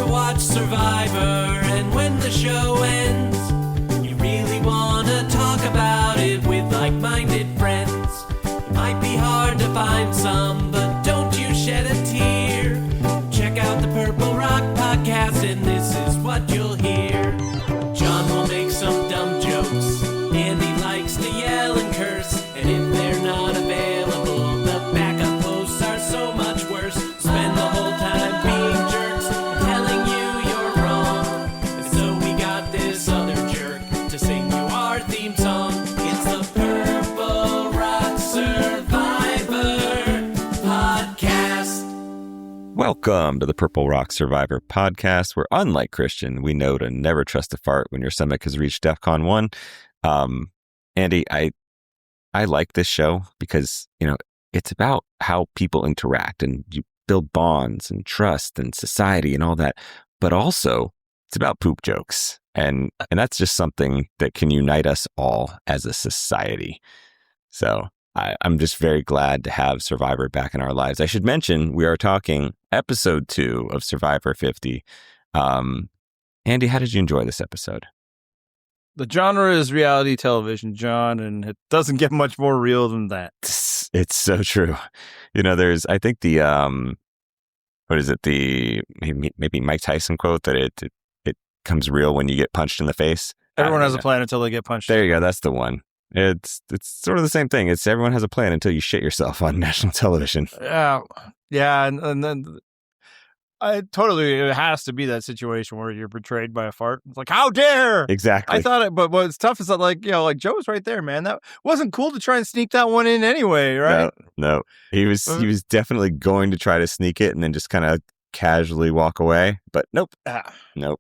watch Survivor, and when the show ends, you really want to talk about it with like-minded friends. It might be hard to find some, but don't you shed a tear. Check out the Purple Rock Podcast, and this is what you'll hear. John will make some dumb jokes, Andy likes to yell and curse, and if they're not available, the backup hosts are so much worse. Spend the whole time being jerks, telling you you're wrong, and so we got this other jerk to sing you our theme song. It's the Purple Rock Survivor Podcast. Welcome to the Purple Rock Survivor Podcast, where unlike Christian, we know to never trust a fart when your stomach has reached DEFCON 1. Andy, I like this show because, it's about how people interact and you build bonds and trust and society and all that. But also, it's about poop jokes. And that's just something that can unite us all as a society. So I'm just very glad to have Survivor back in our lives. I should mention, we are talking episode 2 of Survivor 50. Andy, how did you enjoy this episode? The genre is reality television, John, and it doesn't get much more real than that. It's so true. There's, I think the, maybe Mike Tyson quote that it comes real when you get punched in the face. Everyone has a plan until they get punched. There you go. That's the one. It's sort of the same thing. It's everyone has a plan until you shit yourself on national television. Yeah, and then it has to be that situation where you're betrayed by a fart. It's like, how dare! Exactly. I thought it, but what's tough is that, like Joe's right there, man. That wasn't cool to try and sneak that one in anyway, right? No. He was definitely going to try to sneak it and then just kind of casually walk away. But nope. Nope.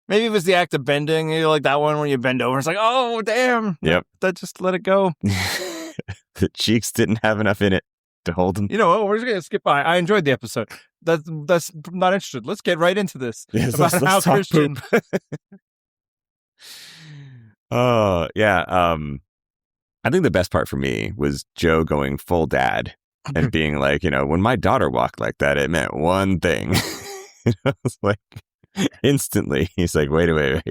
Maybe it was the act of bending, like that one when you bend over. It's like, oh, damn. Yep. That just let it go. The cheeks didn't have enough in it to hold them. You know what? We're just going to skip by. I enjoyed the episode. That's not interested. Let's get right into this. Yes, about let's how talk Christian. Oh, yeah. I think the best part for me was Joe going full dad and being like, when my daughter walked like that, it meant one thing. I was like, instantly, he's like, wait,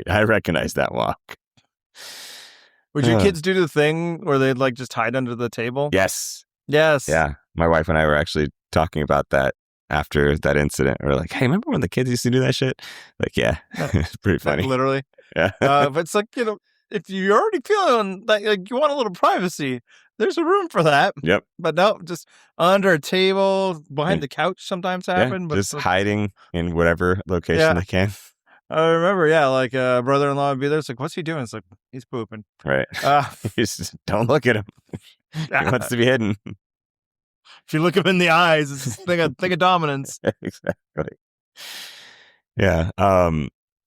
I recognize that walk. Would your kids do the thing where they'd like just hide under the table? Yes. Yeah. My wife and I were actually talking about that after that incident. We're like, hey, remember when the kids used to do that shit? Like, yeah, it's pretty funny. Literally. Yeah. But it's like, if you're already feeling like you want a little privacy, there's a room for that. Yep. But no, just under a table, behind the couch sometimes happen. But just hiding in whatever location they can. I remember, like brother-in-law would be there. It's like, what's he doing? It's like, he's pooping. Right. Just don't look at him. He wants to be hidden. If you look him in the eyes, it's just thing of dominance. Exactly. Yeah.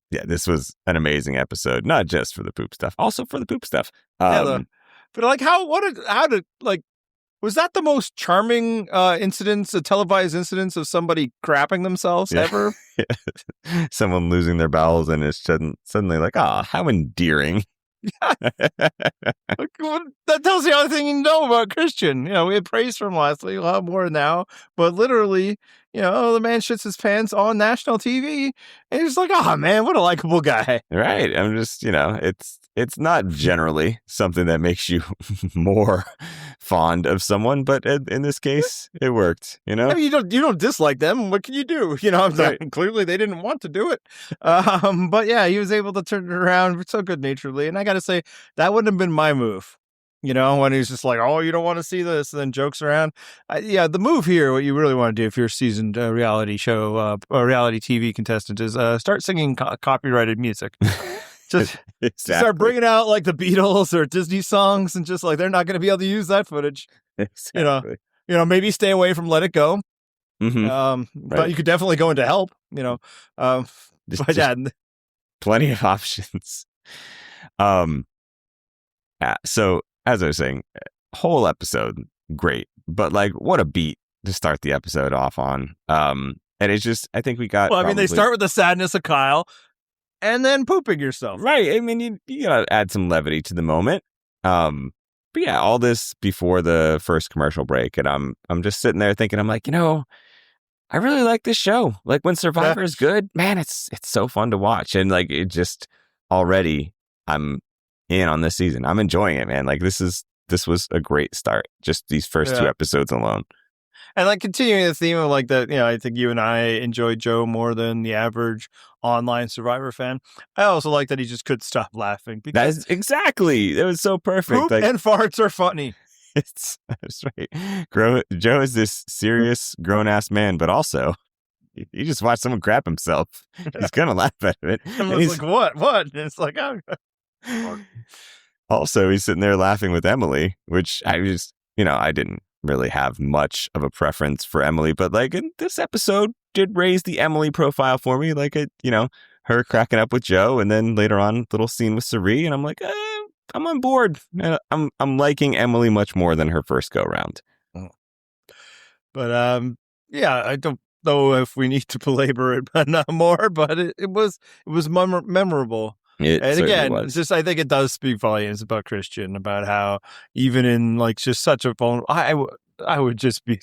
This was an amazing episode, not just for the poop stuff, also for the poop stuff. But like, was that the most charming televised incidents of somebody crapping themselves ever? Yeah. Someone losing their bowels and it's suddenly like, how endearing. That tells you everything you know about Christian. We had praise from last week, a lot more now, but literally, the man shits his pants on national TV, and he's like, oh man, what a likable guy. Right. I'm just, it's not generally something that makes you more fond of someone, but in this case, it worked. I mean, you don't dislike them. What can you do? Right. Clearly they didn't want to do it. But yeah, he was able to turn it around so good naturedly, and I got to say that wouldn't have been my move. When he's just like, oh, you don't want to see this, and then jokes around. The move here, what you really want to do if you're a seasoned reality show or reality TV contestant is start singing copyrighted music. Just start bringing out like the Beatles or Disney songs, and just like they're not going to be able to use that footage. Exactly. Maybe stay away from Let It Go. Mm-hmm. Right. But you could definitely go into Help. Just plenty of options. So as I was saying, whole episode great, but like what a beat to start the episode off on. And it's just, I think we got. Well, I mean, they start with the sadness of Kyle. And then pooping yourself. Right. I mean, you gotta add some levity to the moment. But yeah, all this before the first commercial break. And I'm just sitting there thinking, I'm like, I really like this show. Like when Survivor is good, man, it's so fun to watch. And like it just already I'm in on this season. I'm enjoying it, man. Like this was a great start. Just these first 2 episodes alone. And like continuing the theme of like that, I think you and I enjoy Joe more than the average online Survivor fan. I also like that he just couldn't stop laughing. Because That's exactly. It was so perfect. poop Like and farts are funny. that's right. Joe is this serious grown ass man, but also he just watched someone crap himself. He's gonna laugh at it. And he's like, what? And it's like, oh. Also, he's sitting there laughing with Emily, which I just, I didn't really have much of a preference for Emily, but like in this episode did raise the Emily profile for me. Like her cracking up with Joe, and then later on, little scene with Cirie, and I'm like, I'm on board. I'm liking Emily much more than her first go round. But I don't know if we need to belabor it more, but it was memorable. And again, was. just I think it does speak volumes about Christian, about how even in like just such a vulnerable, I would just be,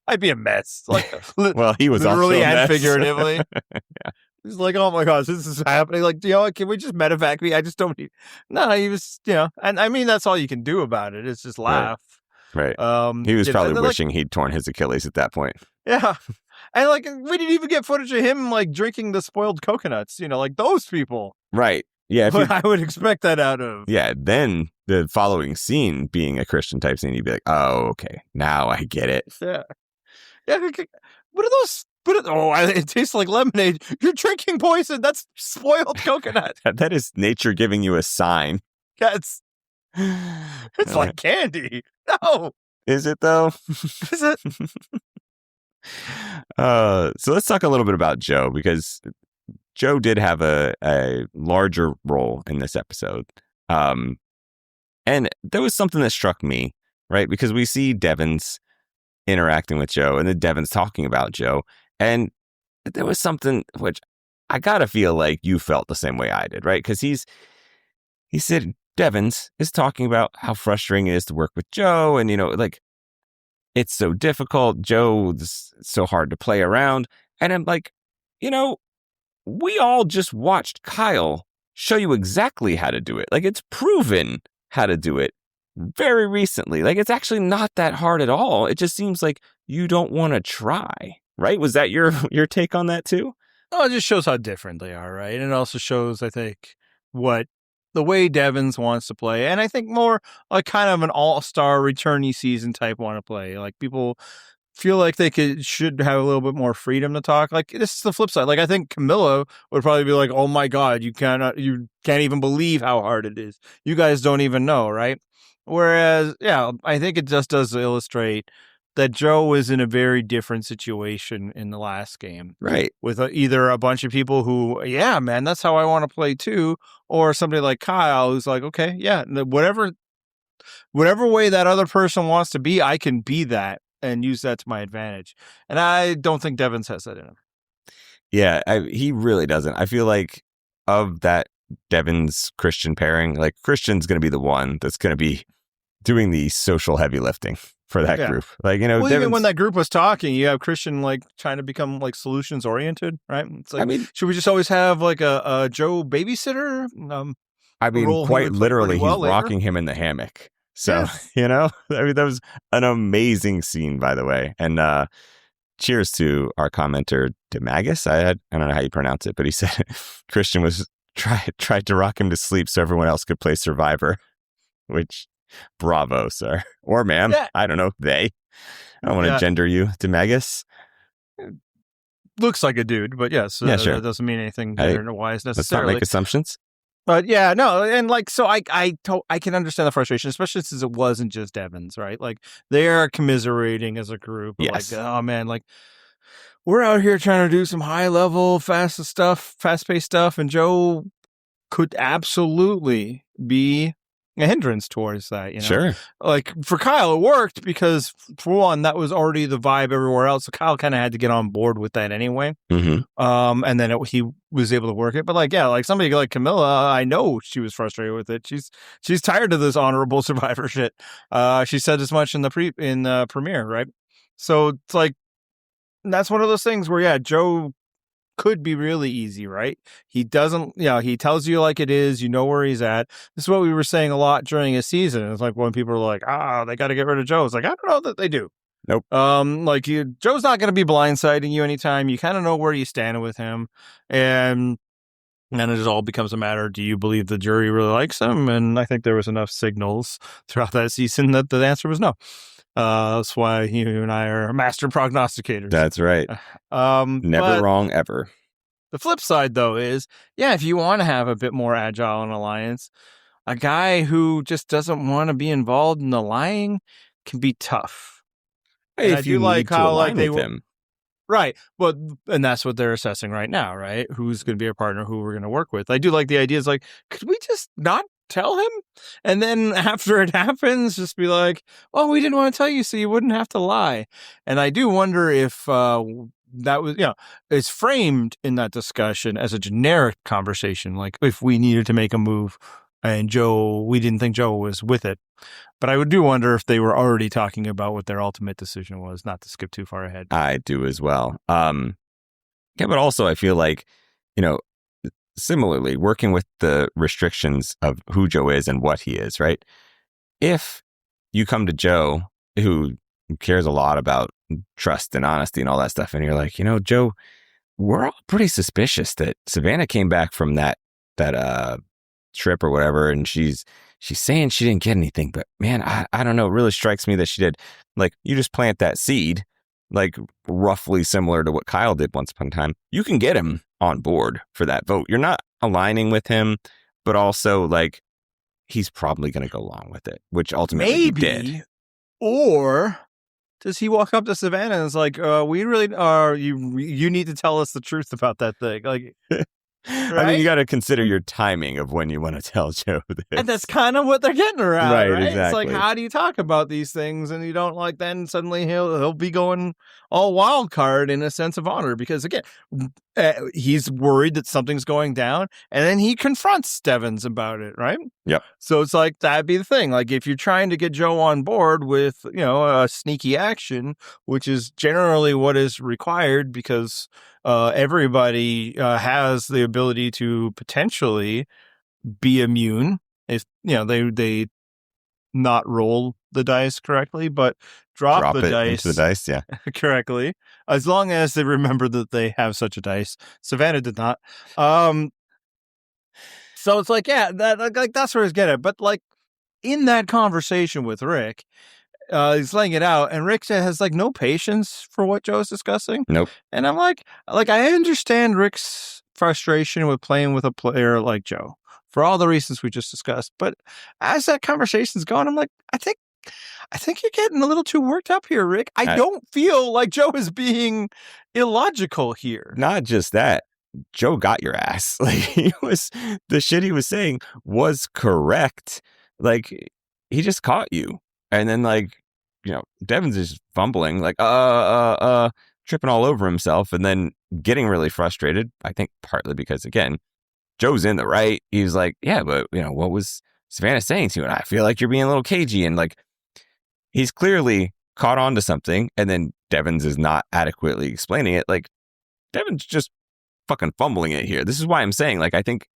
I'd be a mess. Like, well, he was literally also a and mess. figuratively. Yeah. He's like, oh my gosh, this is happening. Like, can we just medevac me? I just don't need. No, he was, and I mean that's all you can do about it. It's just laugh. Right. He was probably wishing he'd torn his Achilles at that point. Yeah. And like we didn't even get footage of him like drinking the spoiled coconuts, like those people. Right. Yeah. But I would expect that out of. Yeah. Then the following scene being a Christian type scene, you'd be like, oh, okay. Now I get it. Yeah. Yeah. What are those? It tastes like lemonade. You're drinking poison. That's spoiled coconut. That is nature giving you a sign. Yeah, it's like candy. No. Is it though? Is it? So let's talk a little bit about Joe, because Joe did have a larger role in this episode. And there was something that struck me, right? Because we see Devens interacting with Joe and then Devens talking about Joe. And there was something which I gotta feel like you felt the same way I did, right? Because he said Devens is talking about how frustrating it is to work with Joe, and like it's so difficult. Joe's so hard to play around, and I'm like, we all just watched Kyle show you exactly how to do it. Like it's proven how to do it very recently. Like it's actually not that hard at all. It just seems like you don't want to try. Right? Was that your take on that too? Oh, it just shows how different they are, right? And it also shows, I think, what the way Devens wants to play. And I think more like kind of an all-star returnee season type want to play. Like people feel like they should have a little bit more freedom to talk. Like this is the flip side. Like I think Camilla would probably be like, oh my God, you can't even believe how hard it is. You guys don't even know, right? Whereas, I think it just does illustrate that Joe was in a very different situation in the last game. Right. With either a bunch of people who, yeah, man, that's how I want to play too. Or somebody like Kyle who's like, okay, yeah, whatever way that other person wants to be, I can be that and use that to my advantage. And I don't think Devens has that in him. Yeah, he really doesn't. I feel like of that Devens Christian pairing, like Christian's going to be the one that's going to be doing the social heavy lifting for that group. Like, well, Devens, even when that group was talking, you have Christian like trying to become like solutions oriented, right? It's like, should we just always have like a Joe babysitter? Quite literally, he's rocking him in the hammock. So, that was an amazing scene, by the way. And cheers to our commenter, Demagus. I don't know how you pronounce it, but he said Christian was tried to rock him to sleep so everyone else could play Survivor, which... bravo, sir. Or ma'am. Yeah. I don't know. They. I don't want to gender you, Demagus. Looks like a dude, but yes. Sure. That doesn't mean anything gender-wise necessarily. Let's not make assumptions. But yeah, no. And like, so I can understand the frustration, especially since it wasn't just Devens, right? Like they are commiserating as a group. Yes. Like, oh man, like we're out here trying to do some high-level, fast-paced stuff, and Joe could absolutely be a hindrance towards that, Sure. Like for Kyle, it worked because for one, that was already the vibe everywhere else. So Kyle kind of had to get on board with that anyway. Mm-hmm. And then he was able to work it. But like, like somebody like Camilla, I know she was frustrated with it. She's tired of this honorable survivor shit. She said as much in the premiere, right? So it's like, that's one of those things where, yeah, Joe could be really easy, right? He doesn't, he tells you like it is, you know where he's at. This is what we were saying a lot during a season. It's like when people are like, they got to get rid of Joe. It's like, I don't know that they do. Nope. Joe's not going to be blindsiding you anytime. You kind of know where you stand with him. And then it just all becomes a matter, do you believe the jury really likes him? And I think there was enough signals throughout that season that the answer was no. That's why you and I are master prognosticators. That's right. Never wrong ever. The flip side, though, is, if you want to have a bit more agile in alliance, a guy who just doesn't want to be involved in the lying can be tough. Hey, if you like how like they with him. Right. Well, and that's what they're assessing right now, right? Who's going to be a partner, who we're going to work with. I do like the idea. Is like, could we just not tell him? And then after it happens, just be like, well, we didn't want to tell you so you wouldn't have to lie. And I do wonder if that was, it's framed in that discussion as a generic conversation. Like if we needed to make a move and we didn't think Joe was with it. But I do wonder if they were already talking about what their ultimate decision was, not to skip too far ahead. I do as well. But also I feel like, similarly, working with the restrictions of who Joe is and what he is, right? If you come to Joe, who cares a lot about trust and honesty and all that stuff, and you're like, Joe, we're all pretty suspicious that Savannah came back from that trip or whatever, and she's saying she didn't get anything, but man, I don't know, it really strikes me that she did. Like, you just plant that seed, like roughly similar to what Kyle did once upon a time. You can get him on board for that vote. You're not aligning with him, but also like he's probably going to go along with it, which ultimately he did. Or does he walk up to Savannah and is like, we really are, you need to tell us the truth about that thing? Like, right? I mean, you got to consider your timing of when you want to tell Joe this. And that's kind of what they're getting around, right? Exactly. It's like, how do you talk about these things? And you don't like, then suddenly he'll be going all wild card in a sense of honor. Because again, he's worried that something's going down. And then he confronts Devens about it, right? Yep. So it's like, that'd be the thing. Like if you're trying to get Joe on board with, a sneaky action, which is generally what is required because everybody has the ability to potentially be immune if they not roll the dice correctly, but drop the dice, yeah, correctly, as long as they remember that they have such a dice. Savannah did not. So it's like, that's where he's getting it. But like in that conversation with Rick, he's laying it out, and Rick has like no patience for what Joe's discussing. Nope. And I'm like I understand Rick's frustration with playing with a player like Joe for all the reasons we just discussed. But as that conversation's going, I'm like, I think you're getting a little too worked up here, Rick. I don't feel like Joe is being illogical here. Not just that. Joe got your ass. Like the shit he was saying was correct. Like he just caught you. And then Devens is fumbling, tripping all over himself and then getting really frustrated. I think partly because, again, Joe's in the right. He was like, yeah, but what was Savannah saying to you? And I feel like you're being a little cagey. And he's clearly caught on to something. And then Devens is not adequately explaining it. Like Devens just fucking fumbling it here. This is why I'm saying, I think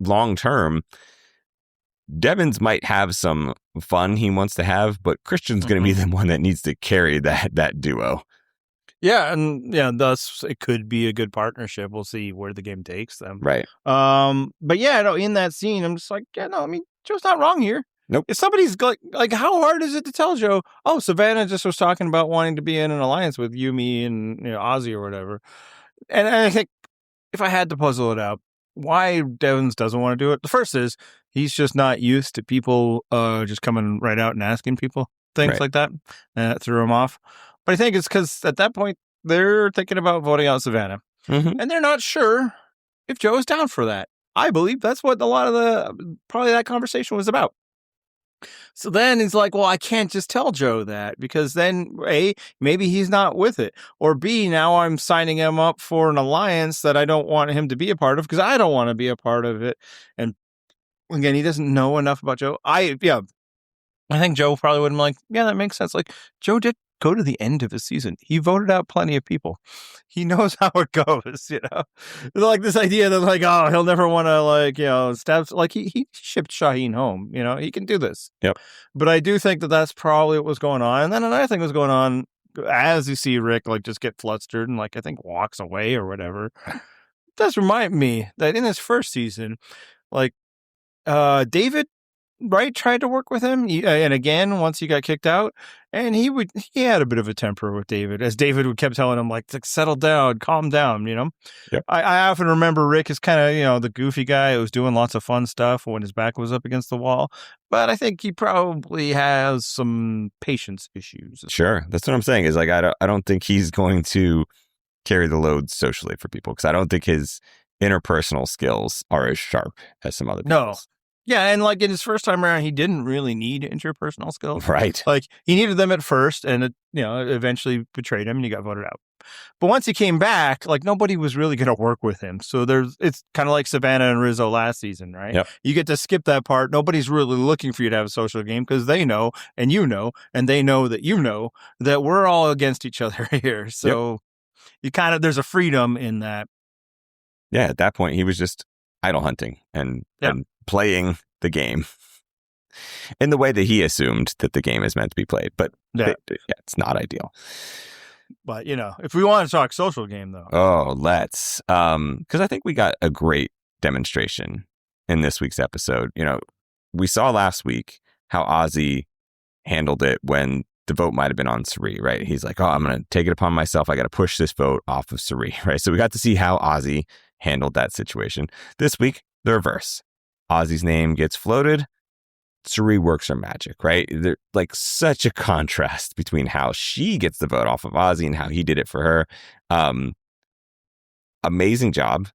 long term, Devens might have some fun he wants to have, but Christian's going to be the one that needs to carry that duo. Yeah, and thus it could be a good partnership. We'll see where the game takes them. Right. But in that scene, I'm just like, Joe's not wrong here. Nope. If somebody's like, how hard is it to tell Joe, oh, Savannah just was talking about wanting to be in an alliance with you, me, and Ozzy or whatever. And I think if I had to puzzle it out, why Devens doesn't want to do it. The first is he's just not used to people just coming right out and asking people things like that. And that threw him off. But I think it's because at that point, they're thinking about voting out Savannah. Mm-hmm. And they're not sure if Joe is down for that. I believe that's what a lot of probably that conversation was about. So then he's like, well, I can't just tell Joe that because then A, maybe he's not with it. Or B, now I'm signing him up for an alliance that I don't want him to be a part of because I don't want to be a part of it. And again, he doesn't know enough about Joe. I think Joe probably would have been like, yeah, that makes sense. Like Joe did go to the end of the season. He voted out plenty of people. He knows how it goes, like this idea that like, oh, he'll never want to like, stab, like he shipped Shaheen home, he can do this. Yep. But I do think that that's probably what was going on. And then another thing was going on as you see Rick like just get flustered and like I think walks away or whatever. It does remind me that in his first season, like David, right, tried to work with him, and again once he got kicked out, and he had a bit of a temper with David, as David would kept telling him like settle down, calm down. Yep. I often remember Rick as kind of the goofy guy who was doing lots of fun stuff when his back was up against the wall, but I think he probably has some patience issues. Sure, that's what I'm saying. Is like I don't think he's going to carry the load socially for people because I don't think his interpersonal skills are as sharp as some other people. No. Yeah, and like in his first time around, he didn't really need interpersonal skills. Right. Like he needed them at first, and it eventually betrayed him, and he got voted out. But once he came back, like nobody was really going to work with him. So it's kind of like Savannah and Rizo last season, right? Yep. You get to skip that part. Nobody's really looking for you to have a social game because they know, and they know that we're all against each other here. So you there's a freedom in that. Yeah, at that point, he was just idle hunting and playing the game in the way that he assumed that the game is meant to be played. But it's not ideal. But, if we want to talk social game, though. Oh, let's. Because I think we got a great demonstration in this week's episode. We saw last week how Ozzy handled it when the vote might have been on Cirie, right? He's like, oh, I'm going to take it upon myself. I got to push this vote off of Cirie, right? So we got to see how Ozzy handled that situation. This week, the reverse. Ozzy's name gets floated. Cirie works her magic, right? There's like such a contrast between how she gets the vote off of Ozzy and how he did it for her. Amazing job.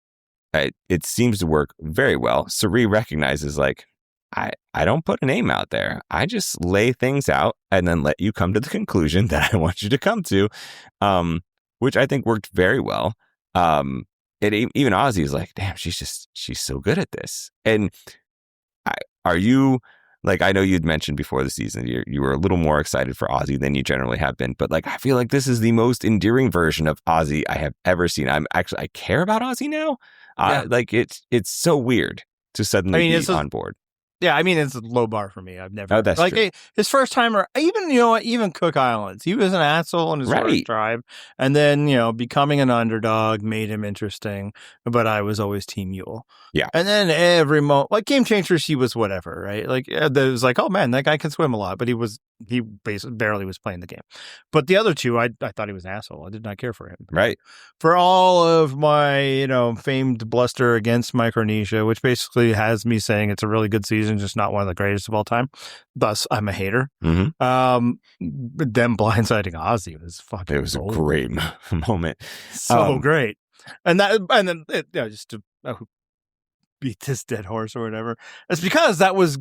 It seems to work very well. Cirie recognizes like, I don't put a name out there. I just lay things out and then let you come to the conclusion that I want you to come to, which I think worked very well. Even Ozzy is like, damn, she's so good at this. And are you like, I know you'd mentioned before the season, you were a little more excited for Ozzy than you generally have been, but like, I feel like this is the most endearing version of Ozzy I have ever seen. I care about Ozzy now. Like it's so weird to suddenly be on board. Yeah, I mean, it's a low bar for me. I've never... Oh, that's like, true. His first timer, even Cook Islands, he was an asshole in his first tribe. And then, becoming an underdog made him interesting. But I was always Team Yule. Yeah. And then every moment... Like, Game Changers, he was whatever, right? Like, it was like, oh, man, that guy can swim a lot. But he basically barely was playing the game. But the other two, I thought he was an asshole. I did not care for him. Right. For all of my, famed bluster against Micronesia, which basically has me saying it's a really good season, just not one of the greatest of all time. Thus, I'm a hater. Mm-hmm. Them blindsiding Ozzy was fucking. It was a great moment. So great, and then just to beat this dead horse or whatever. It's because that was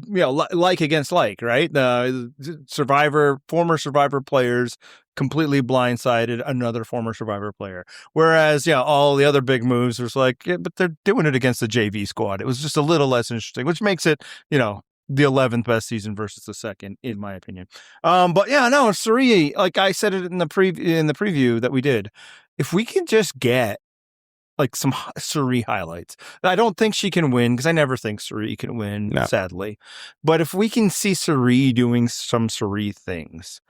like against like, right? The former Survivor players completely blindsided another former Survivor player. Whereas, all the other big moves was like, but they're doing it against the JV squad. It was just a little less interesting, which makes it, the 11th best season versus the second, in my opinion. But Cirie, like I said it in the preview that we did, if we can just get like some Cirie highlights. I don't think she can win because I never think Cirie can win, sadly. But if we can see Cirie doing some Cirie things,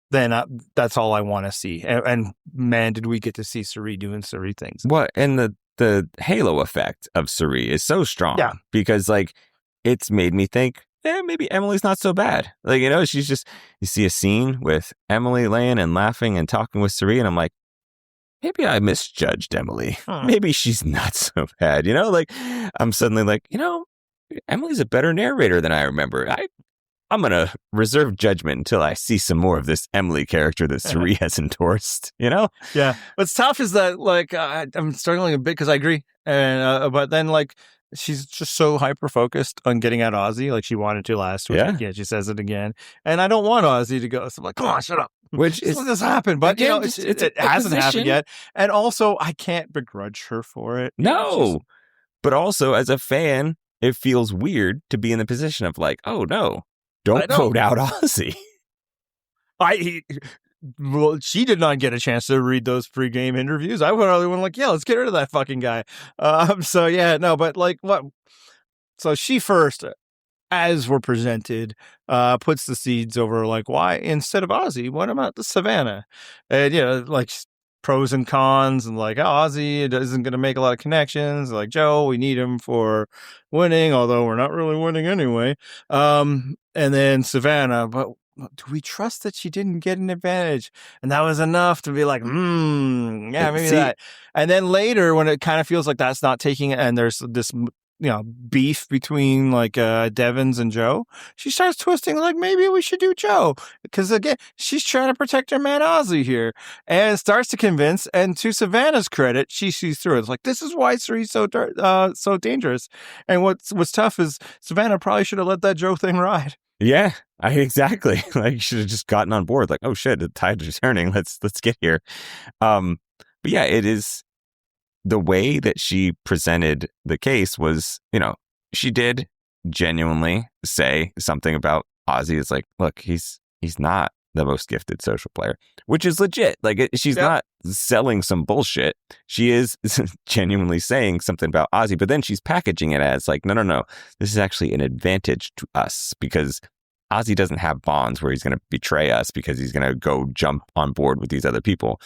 then that's all I want to see. And man, did we get to see Cirie doing Cirie things. What? And the halo effect of Cirie is so strong. Yeah. Because like it's made me think, maybe Emily's not so bad. Like, she's just, you see a scene with Emily laying and laughing and talking with Cirie, and I'm like, maybe I misjudged Emily. Maybe she's not so bad. Like I'm suddenly like, Emily's a better narrator than I remember. I'm going to reserve judgment until I see some more of this Emily character that Cirie has endorsed, Yeah. What's tough is that, like, I'm struggling a bit because I agree. And, but then, like, she's just so hyper-focused on getting out Ozzy, like she wanted to last week. Yeah, she says it again. And I don't want Ozzy to go. So I'm like, come on, shut up. Which is... let this happen. But, again, it hasn't happened yet. And also, I can't begrudge her for it. No. But also, as a fan, it feels weird to be in the position of like, oh, no. Don't vote out Ozzy. well, she did not get a chance to read those pre-game interviews. I would only want like, yeah, let's get rid of that fucking guy. So yeah, no, but like what? So she first, as we're presented, puts the seeds over like, why instead of Ozzy, what about the Savannah? And like pros and cons, and like, oh, Ozzy isn't going to make a lot of connections. Like Joe, we need him for winning, although we're not really winning anyway. And then Savannah, but do we trust that she didn't get an advantage? And that was enough to be like, yeah, maybe that. And then later, when it kind of feels like that's not taking it, and there's this, beef between like Devens and Joe, she starts twisting like, maybe we should do Joe, because again, she's trying to protect her man Ozzy here, and starts to convince. And to Savannah's credit, she sees through it. It's like, this is why Cirie's so dangerous. And what's tough is Savannah probably should have let that Joe thing ride. Yeah, exactly. Like, you should have just gotten on board. Like, oh shit, the tide is turning. Let's get here. But yeah, it is the way that she presented the case was, she did genuinely say something about Ozzy. It's like, look, he's not the most gifted social player, which is legit. Like, she's not selling some bullshit. She is genuinely saying something about Ozzy, but then she's packaging it as like, no, this is actually an advantage to us, because Ozzy doesn't have bonds where he's going to betray us because he's going to go jump on board with these other people.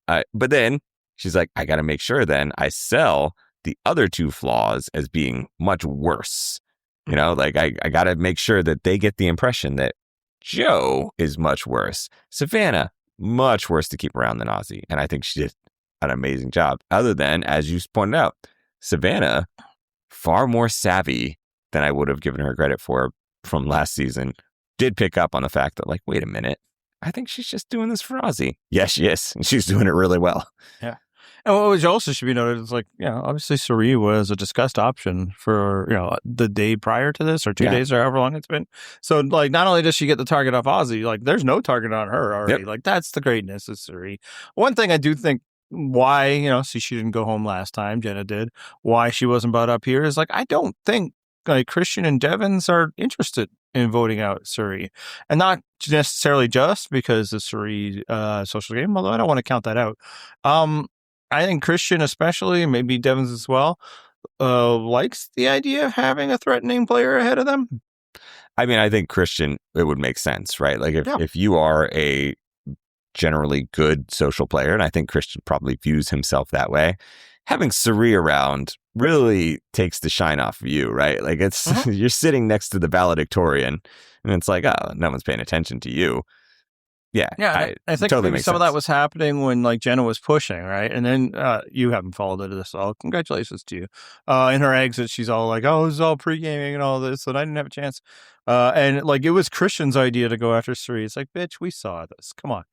But then she's like, I got to make sure then I sell the other two flaws as being much worse. Like I got to make sure that they get the impression that Joe is much worse. Savannah, much worse to keep around than Ozzy. And I think she did an amazing job. Other than, as you pointed out, Savannah, far more savvy than I would have given her credit for from last season, did pick up on the fact that, like, wait a minute, I think she's just doing this for Ozzy. Yes, she is. And she's doing it really well. Yeah. And what also should be noted is, like, obviously Cirie was a discussed option for, the day prior to this, or 2 days, or however long it's been. So, like, not only does she get the target off Ozzy, like, there's no target on her already. Yep. Like, that's the greatness of Cirie. One thing I do think why, see, she didn't go home last time, Jenna did, why she wasn't brought up here is, like, I don't think, like, Christian and Devens are interested in voting out Cirie. And not necessarily just because of Cirie social game, although I don't want to count that out. I think Christian especially, maybe Devens as well, likes the idea of having a threatening player ahead of them. I mean, I think Christian, it would make sense, right? Like, if you are a generally good social player, and I think Christian probably views himself that way, having Cirie around really takes the shine off of you, right? Like, it's you're sitting next to the valedictorian, and it's like, oh, no one's paying attention to you. Yeah, I think totally maybe some of that was happening when, like, Jenna was pushing, right? And then you haven't followed it this all. Congratulations to you. In her exit, she's all like, "Oh, this is all pre-gaming and all this," and I didn't have a chance. And like, it was Christian's idea to go after Cirie. It's like, bitch, we saw this. Come on,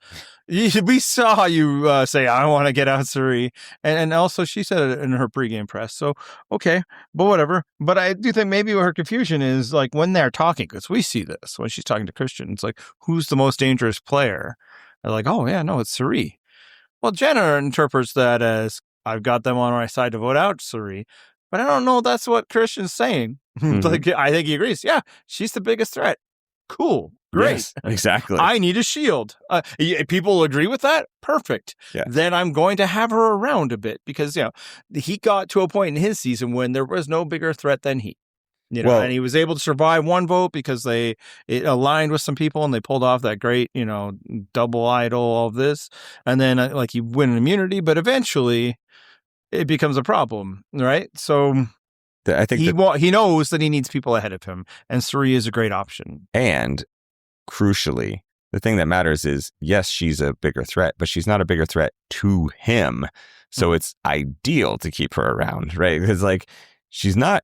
we saw you say, "I want to get out Cirie," and also she said it in her pre-game press. So okay, but whatever. But I do think maybe her confusion is, like, when they're talking, because we see this when she's talking to Christian. It's like, who's the most dangerous player? They're like, oh yeah, no, it's Cirie. Well, Jenna interprets that as, I've got them on my side to vote out Cirie. But I don't know that's what Christian's saying. Like, I think he agrees. Yeah, she's the biggest threat. Cool. Great. Yes, exactly. I need a shield. People agree with that? Perfect. Yeah. Then I'm going to have her around a bit, because, he got to a point in his season when there was no bigger threat than he. And he was able to survive one vote because it aligned with some people and they pulled off that great, double idol, all of this. And then, like, you win an immunity, but eventually it becomes a problem, right? So I think he knows that he needs people ahead of him, and Cirie is a great option. And crucially, the thing that matters is, yes, she's a bigger threat, but she's not a bigger threat to him. So it's ideal to keep her around, right? Because, like, she's not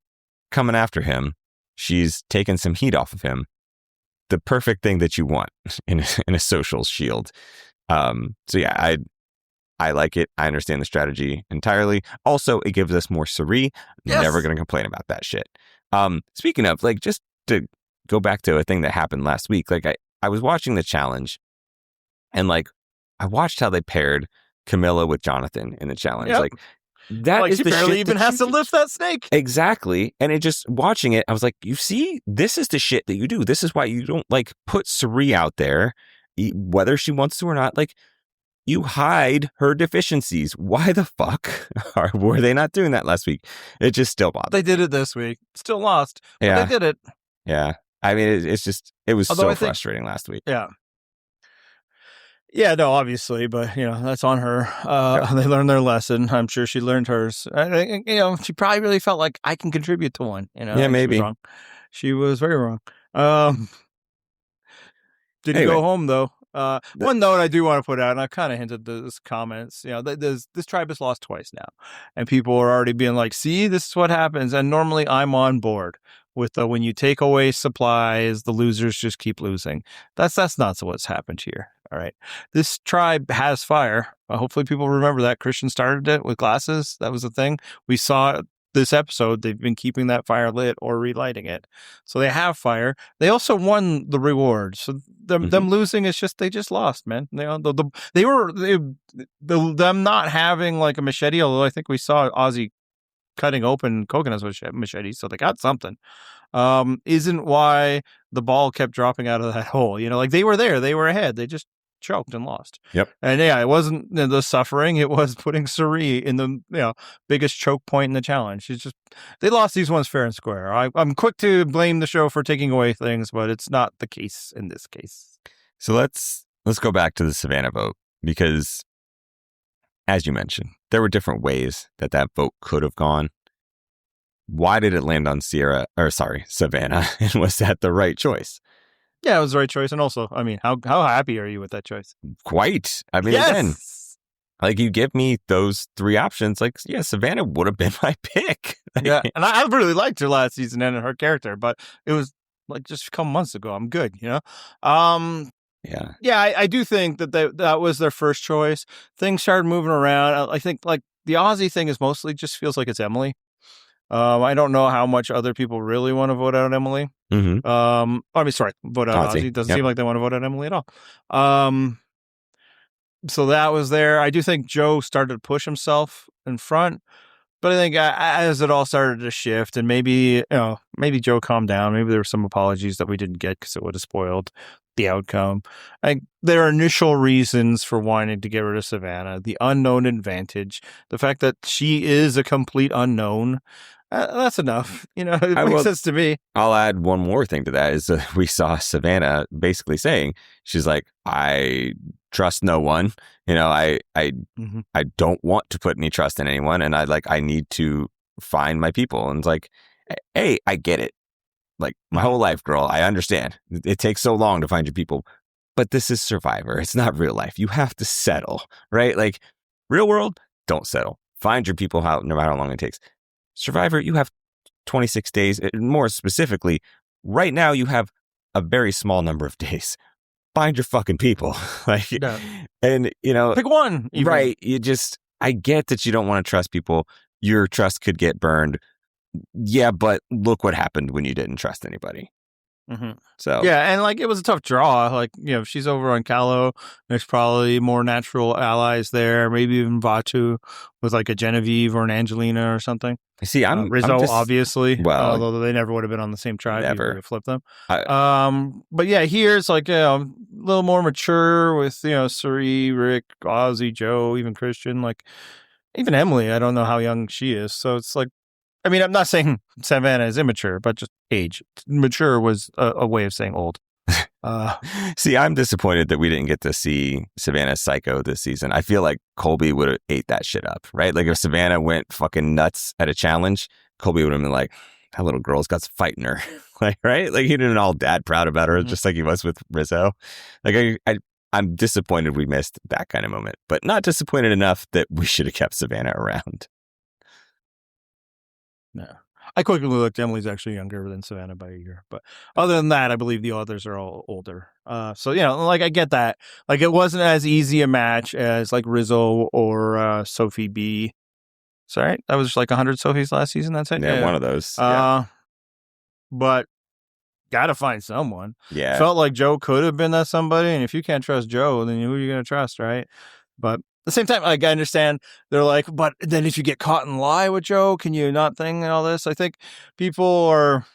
coming after him. She's taking some heat off of him. The perfect thing that you want in a social shield. So yeah, I like it. I understand the strategy entirely. Also, it gives us more Cirie. Yes. Never going to complain about that shit. Speaking of, like, just to go back to a thing that happened last week, like, I was watching the challenge, and, like, I watched how they paired Camilla with Jonathan in the challenge. Yep. Like, that is she the barely shit even has to lift that snake. Exactly. And it just, watching it, I was like, you see, this is the shit that you do. This is why you don't, like, put Cirie out there whether she wants to or not, like, you hide her deficiencies. Why the fuck were they not doing that last week? It just still bothers. They did it this week. Still lost, but Yeah. they did it. Yeah. I mean, it was so frustrating last week. Yeah. Yeah, no, obviously, but that's on her. They learned their lesson. I'm sure she learned hers. She probably really felt like I can contribute to one. Yeah, maybe. She was very wrong. Didn't go home though. One note I do want to put out, and I kind of hinted this comments. This tribe has lost twice now, and people are already being like, "See, this is what happens." And normally, I'm on board with when you take away supplies, the losers just keep losing. That's not what's happened here. All right, this tribe has fire. Hopefully, people remember that Christian started it with glasses. That was the thing we saw. This episode, they've been keeping that fire lit or relighting it. So they have fire. They also won the reward. So them losing is just, they just lost, man. Them not having like a machete, although I think we saw Ozzy cutting open coconuts with machetes, so they got something. Isn't why the ball kept dropping out of that hole. Like they were there, they were ahead. They just choked and lost. Yep. And it wasn't the suffering, it was putting Cirie in the biggest choke point in the challenge. They lost these ones fair and square. I'm quick to blame the show for taking away things, but it's not the case in this case. So let's go back to the Savannah vote, because as you mentioned, there were different ways that vote could have gone. Why did it land on Savannah? And was that the right choice? Yeah, it was the right choice. And also, I mean, how happy are you with that choice? Quite. I mean, again, like you give me those three options, like, yeah, Savannah would have been my pick. Yeah, and I really liked her last season and her character, but it was like just a couple months ago. I'm good, Yeah, I do think that was their first choice. Things started moving around. I think like the Aussie thing is mostly just feels like it's Emily. I don't know how much other people really want to vote out Emily. Mm-hmm. Vote out Ozzy. It doesn't seem like they want to vote out Emily at all. So that was there. I do think Joe started to push himself in front, but I think as it all started to shift, and maybe Joe calmed down. Maybe there were some apologies that we didn't get because it would have spoiled the outcome. There are initial reasons for wanting to get rid of Savannah: the unknown advantage, the fact that she is a complete unknown. That's enough. It makes sense to me. I'll add one more thing to that is we saw Savannah basically saying, she's like, I trust no one. I don't want to put any trust in anyone. And I need to find my people. And it's like, hey, I get it. Like my whole life, girl, I understand. It takes so long to find your people. But this is Survivor. It's not real life. You have to settle, right? Like real world, don't settle. Find your people no matter how long it takes. Survivor, you have 26 days. More specifically, right now you have a very small number of days. Find your fucking people. And pick one. Even. Right. I get that you don't want to trust people. Your trust could get burned. Yeah, but look what happened when you didn't trust anybody. Mm-hmm. So yeah, and it was a tough draw. If she's over on Callow, there's probably more natural allies there. Maybe even Vatu with a Genevieve or an Angelina or something. See, Rizzo, obviously. Well, although they never would have been on the same tribe. Never. You flip them. But yeah, here's a little more mature with Cirie, Rick, Ozzy, Joe, even Christian, even Emily. I don't know how young she is, so it's I mean, I'm not saying Savannah is immature, but just age. Mature was a way of saying old. See, I'm disappointed that we didn't get to see Savannah Psycho this season. I feel like Colby would have ate that shit up, right? Like if Savannah went fucking nuts at a challenge, Colby would have been like, that little girl's got some fight in her. Right? Like he didn't all dad proud about her, just like he was with Rizo. I'm disappointed we missed that kind of moment, but not disappointed enough that we should have kept Savannah around. No. I quickly looked. Emily's actually younger than Savannah by a year. But other than that, I believe the others are all older. So, I get that. It wasn't as easy a match as Rizzo or Sophie B. Sorry, that was 100 Sophies last season. That's it? Yeah, one of those. But gotta find someone. Yeah. Felt like Joe could have been that somebody. And if you can't trust Joe, then who are you going to trust, right? But at the same time, I understand they're but then if you get caught in lie with Joe, can you not think and all this? I think people are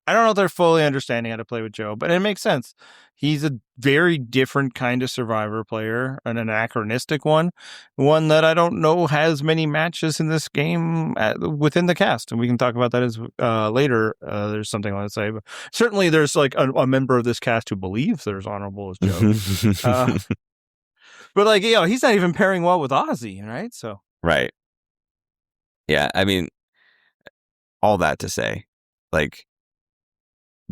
I don't know if they're fully understanding how to play with Joe, but it makes sense. He's a very different kind of Survivor player, an anachronistic one that I don't know has many matches in this game within the cast, and we can talk about that as later. There's something I want to say, but certainly there's like a member of this cast who believes they're as honorable as Joe. But like, he's not even pairing well with Ozzy, right? So right, yeah. I mean, all that to say, like,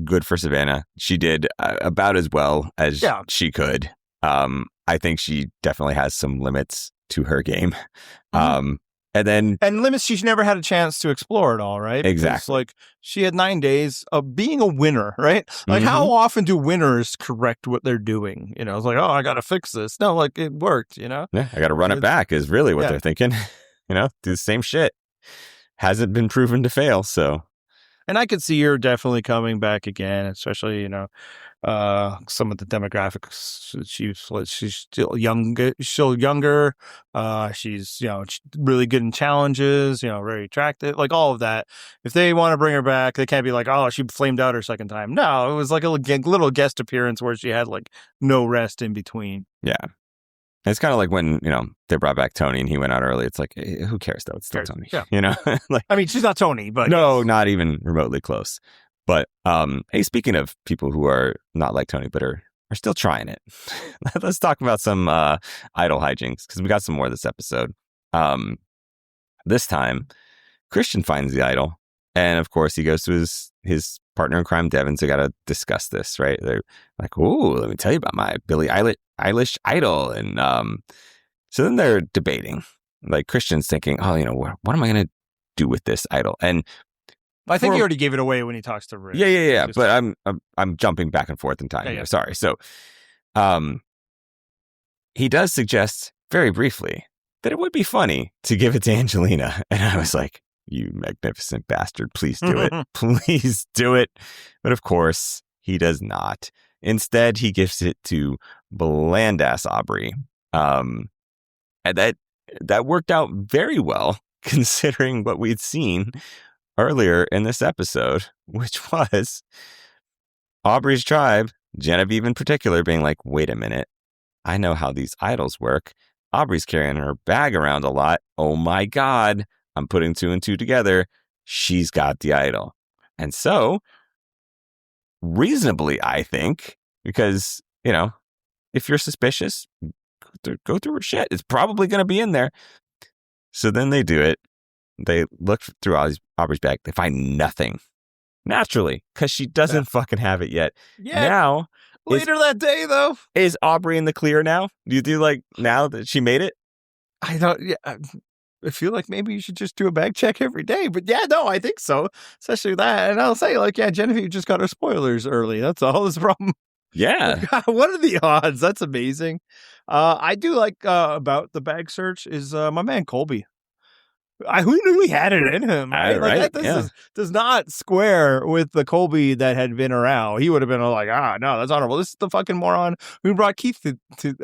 good for Savannah. She did about as well as she could. I think she definitely has some limits to her game. And limits she's never had a chance to explore at all, right? Exactly. Because, like, she had 9 days of being a winner, right? Like, how often do winners correct what they're doing? It's like, oh, I got to fix this. No, like, it worked, Yeah, I got to run it back is really what they're thinking. Do the same shit. Hasn't been proven to fail, so. And I could see her definitely coming back again, especially, some of the demographics. She's still younger. She's, really good in challenges, very attractive, like all of that. If they want to bring her back, they can't be like, oh, she flamed out her second time. No, it was like a little guest appearance where she had like no rest in between. Yeah. It's kind of like when, they brought back Tony and he went out early. It's like, who cares though? It's still Tony. Yeah. Like, I mean, she's not Tony, but. No, not even remotely close. But, hey, speaking of people who are not like Tony, but are still trying it, let's talk about some idol hijinks, because we got some more this episode. This time, Christian finds the idol. And of course, he goes to his partner in crime, Devens. They got to discuss this, right? They're like, "Ooh, let me tell you about my Billie Eilish idol." And so then they're debating. Like, Christian's thinking, "Oh, what am I going to do with this idol?" And I think he already gave it away when he talks to Rick. Yeah. But I'm jumping back and forth in time here. Sorry. So, he does suggest very briefly that it would be funny to give it to Angelina, and I was like, "You magnificent bastard. Please do it. Please do it." But of course, he does not. Instead, he gives it to bland-ass Aubrey. And that worked out very well, considering what we'd seen earlier in this episode, which was Aubrey's tribe, Genevieve in particular, being like, "Wait a minute. I know how these idols work. Aubrey's carrying her bag around a lot. Oh my God. I'm putting 2 and 2 together. She's got the idol." And so, reasonably, I think, because, if you're suspicious, go through her shit. It's probably going to be in there. So then they do it. They look through Aubrey's bag. They find nothing. Naturally, because she doesn't fucking have it yet. Yeah. Now, later that day, though. Is Aubrey in the clear now? Do you do like now that she made it? I don't. Yeah. I feel like maybe you should just do a bag check every day. But yeah, no, I think so. Especially that. And I'll say, like, Genevieve just got her spoilers early. That's all his problem. Yeah. What are the odds? That's amazing. I do like about the bag search is my man Colby. Who knew he had it in him? Right? Like, that does not square with the Colby that had been around. He would have been like, no, that's honorable. This is the fucking moron who brought Keith to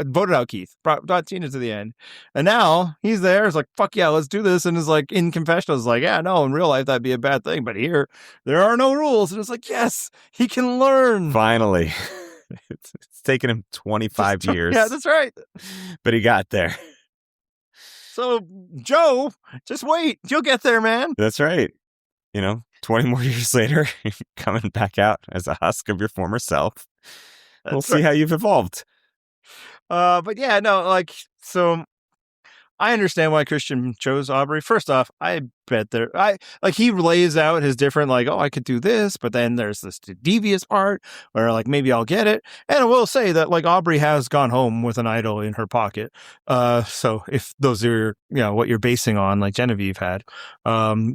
voted out Keith, brought Tina to the end. And now he's there. It's like, fuck yeah, let's do this. And is like in confessionals, like, yeah, no, in real life, that'd be a bad thing. But here, there are no rules. And it's like, yes, he can learn. Finally. It's taken him 25 years. Yeah, that's right. But he got there. So, Joe, just wait. You'll get there, man. That's right. 20 more years later, you're coming back out as a husk of your former self. We'll see how you've evolved. But yeah, no, like, so I understand why Christian chose Aubrey. First off, I bet he lays out his different, like, oh, I could do this, but then there's this devious part where, like, maybe I'll get it. And I will say that, like, Aubrey has gone home with an idol in her pocket. So if those are, what you're basing on, like Genevieve had,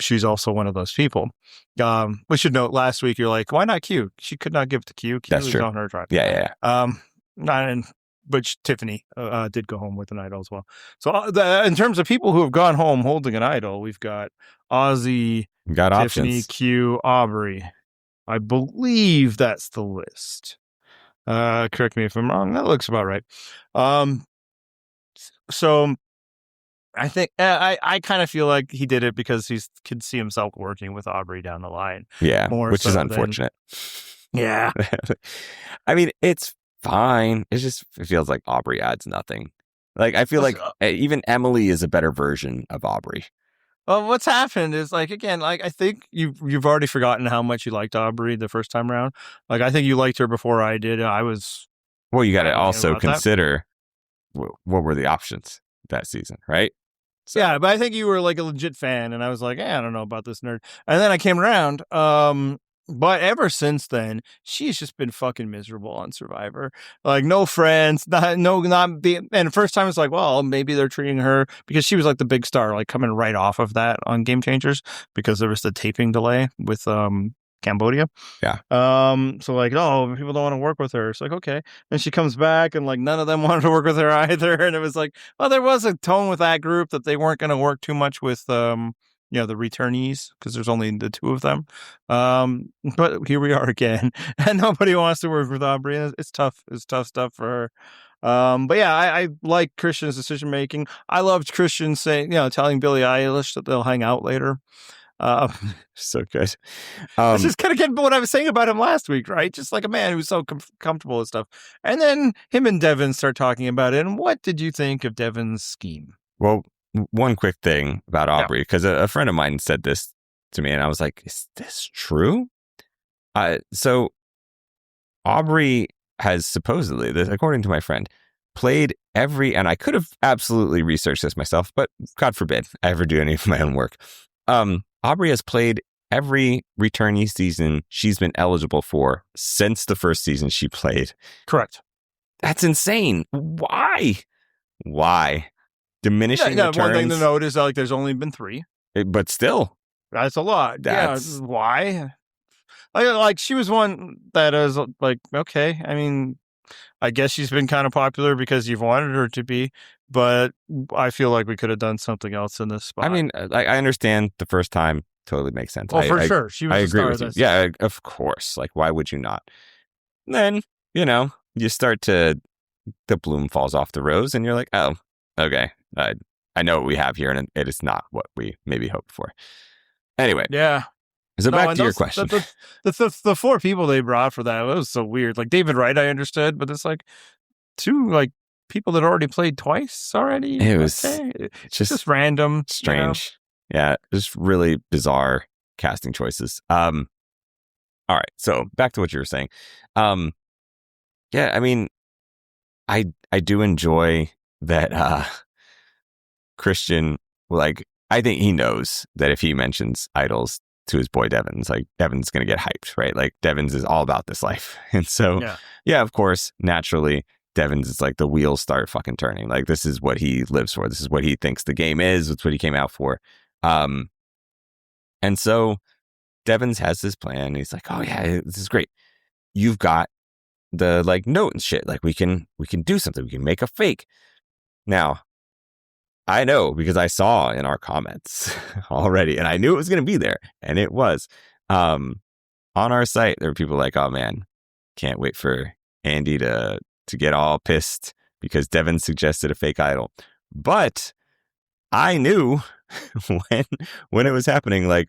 she's also one of those people. We should note last week, you're like, why not Q? She could not give it to Q. Q was on her drive. Yeah. But Tiffany did go home with an idol as well. So in terms of people who have gone home holding an idol, we've got Ozzy, Tiffany, options. Q, Aubrey. I believe that's the list. Correct me if I'm wrong. That looks about right. So I think I kind of feel like he did it because he could see himself working with Aubrey down the line. Yeah, More which is so unfortunate. Yeah. I mean, it's fine. It feels like Aubrey adds nothing. Like, I feel like even Emily is a better version of Aubrey. Well, what's happened is, like, again, like, I think you've already forgotten how much you liked Aubrey the first time around. Like, I think you liked her before I did. I was. Well, you got to adamant also about that. consider what were the options that season, right? So, Yeah, but I think you were like a legit fan, and I was like, I don't know about this nerd. And then I came around. But ever since then, she's just been fucking miserable on Survivor. Like, no friends, not being. And the first time it's like, well, maybe they're treating her because she was like the big star, like coming right off of that on Game Changers because there was the taping delay with Cambodia. Yeah. So like, oh, people don't want to work with her. It's like, okay. And she comes back and like none of them wanted to work with her either. And it was like, well, there was a tone with that group that they weren't going to work too much with the returnees because there's only the two of them. But here we are again, and nobody wants to work with Aubrey. It's tough. It's tough stuff for her. But yeah, I like Christian's decision making. I loved Christian saying, telling Billie Eilish that they'll hang out later. So good. This is kind of getting what I was saying about him last week, right? Just like a man who's so comfortable with stuff. And then him and Devens start talking about it. And what did you think of Devens' scheme? Well, one quick thing about Aubrey, because a friend of mine said this to me, and I was like, is this true? So Aubrey has supposedly, according to my friend, played every, and I could have absolutely researched this myself, but God forbid I ever do any of my own work. Aubrey has played every returnee season she's been eligible for since the first season she played. Correct. That's insane. Why? Diminishing returns. One thing to note is like there's only been 3. But still. That's a lot. Why? Like she was one that is like, okay, I mean, I guess she's been kind of popular because you've wanted her to be, but I feel like we could have done something else in this spot. I mean, I understand the first time totally makes sense. Oh, for sure. She was I a agree star with you. Yeah, of course. Like, why would you not? Then, you start to, the bloom falls off the rose and you're like, oh, okay. I know what we have here and it is not what we maybe hoped for. Anyway. Yeah. So back to your question. The 4 people they brought for that, it was so weird. Like David Wright, I understood, but it's like 2 like people that already played twice already. It was just random, strange. Yeah, just really bizarre casting choices. All right, so back to what you were saying. Yeah, I mean, I do enjoy that Christian, like, I think he knows that if he mentions idols to his boy Devens, like Devens going to get hyped, right? Like Devens is all about this life. And so, yeah, of course, naturally, Devens is like the wheels start fucking turning. Like this is what he lives for. This is what he thinks the game is. It's what he came out for. And so Devens has this plan. He's like, oh yeah, this is great. You've got the like note and shit. Like we can do something. We can make a fake. Now, I know because I saw in our comments already, and I knew it was going to be there, and it was. On our site, there were people like, "Oh man, can't wait for Andy to get all pissed because Devin suggested a fake idol." But I knew when it was happening, like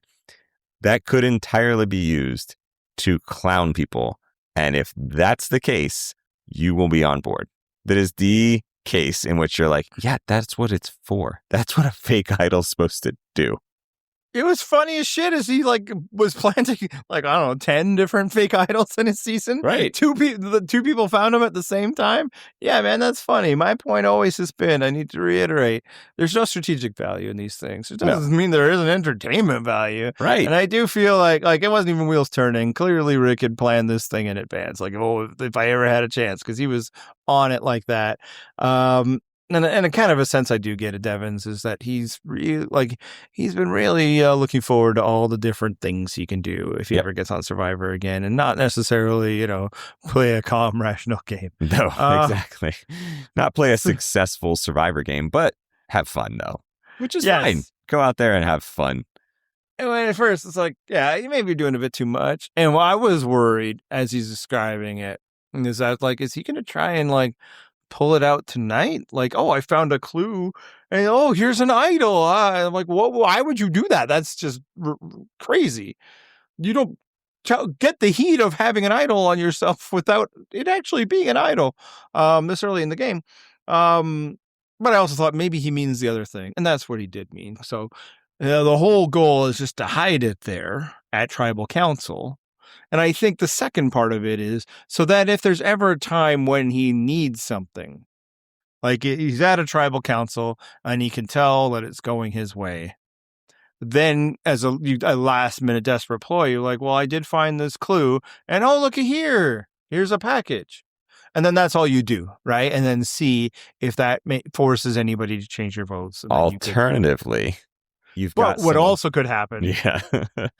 that could entirely be used to clown people, and if that's the case, you will be on board. That is the case in which you're like, yeah, that's what it's for. That's what a fake idol's supposed to do. It was funny as shit as he like was planting like, I don't know, 10 different fake idols in his season. Right. The 2 people found him at the same time. Yeah, man, that's funny. My point always has been, I need to reiterate, there's no strategic value in these things. It doesn't mean there isn't entertainment value. Right. And I do feel like it wasn't even wheels turning. Clearly Rick had planned this thing in advance. Like, oh, if I ever had a chance, because he was on it like that. And a kind of a sense I do get at Devens is that he's really he's been really looking forward to all the different things he can do if he ever gets on Survivor again, and not necessarily play a calm, rational game. No, exactly. Not play a successful Survivor game, but have fun though, which is fine. Go out there and have fun. And at first it's like, yeah, you may be doing a bit too much. And I was worried as he's describing it is that is he going to try and pull it out tonight? Like, oh, I found a clue And here's an idol. I'm like, why would you do that? That's just crazy. You don't get the heat of having an idol on yourself without it actually being an idol this early in the game. But I also thought maybe he means the other thing, and that's what he did mean. So the whole goal is just to hide it there at Tribal Council. And I think the second part of it is so that if there's ever a time when he needs something, like he's at a Tribal Council and he can tell that it's going his way, then as a last minute desperate ploy, you're like, well, I did find this clue, and look at here's a package. And then that's all you do, right? And then see if that forces anybody to change your votes. Alternatively, you've got what also could happen. Yeah.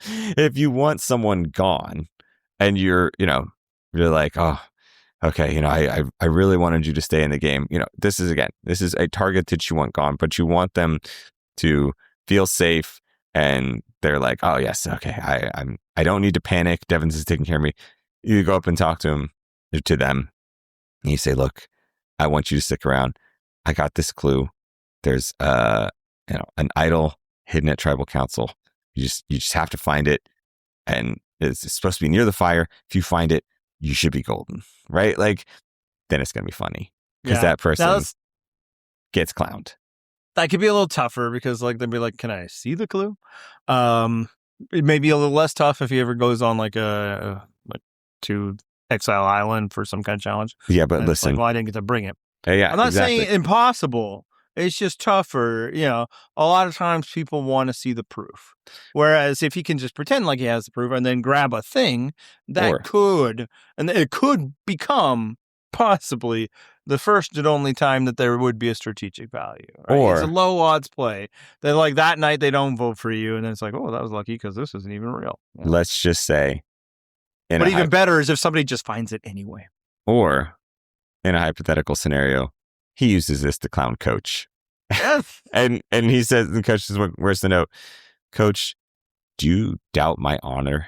If you want someone gone and you're like, oh, okay, I really wanted you to stay in the game. This is a target that you want gone, but you want them to feel safe. And they're like, oh, yes, okay, I don't need to panic. Devens is taking care of me. You go up and talk to them. And you say, look, I want you to stick around. I got this clue. There's an idol hidden at Tribal Council. You just have to find it. And it's supposed to be near the fire. If you find it, you should be golden, right? Like, then it's going to be funny. Because that person gets clowned. That could be a little tougher because they'd be like, can I see the clue? It may be a little less tough if he ever goes on to Exile Island for some kind of challenge. Yeah, but listen. I didn't get to bring it. Yeah, I'm not saying impossible. It's just tougher. A lot of times people want to see the proof. Whereas if he can just pretend like he has the proof and then grab a thing, it could become possibly the first and only time that there would be a strategic value. Right? Or it's a low odds play. They're like that night they don't vote for you, and then it's like, oh, that was lucky because this isn't even real. Let's just say. But even better is if somebody just finds it anyway. Or in a hypothetical scenario, he uses this to clown Coach. Yes. and he says, the coach says, where's the note? Coach, do you doubt my honor?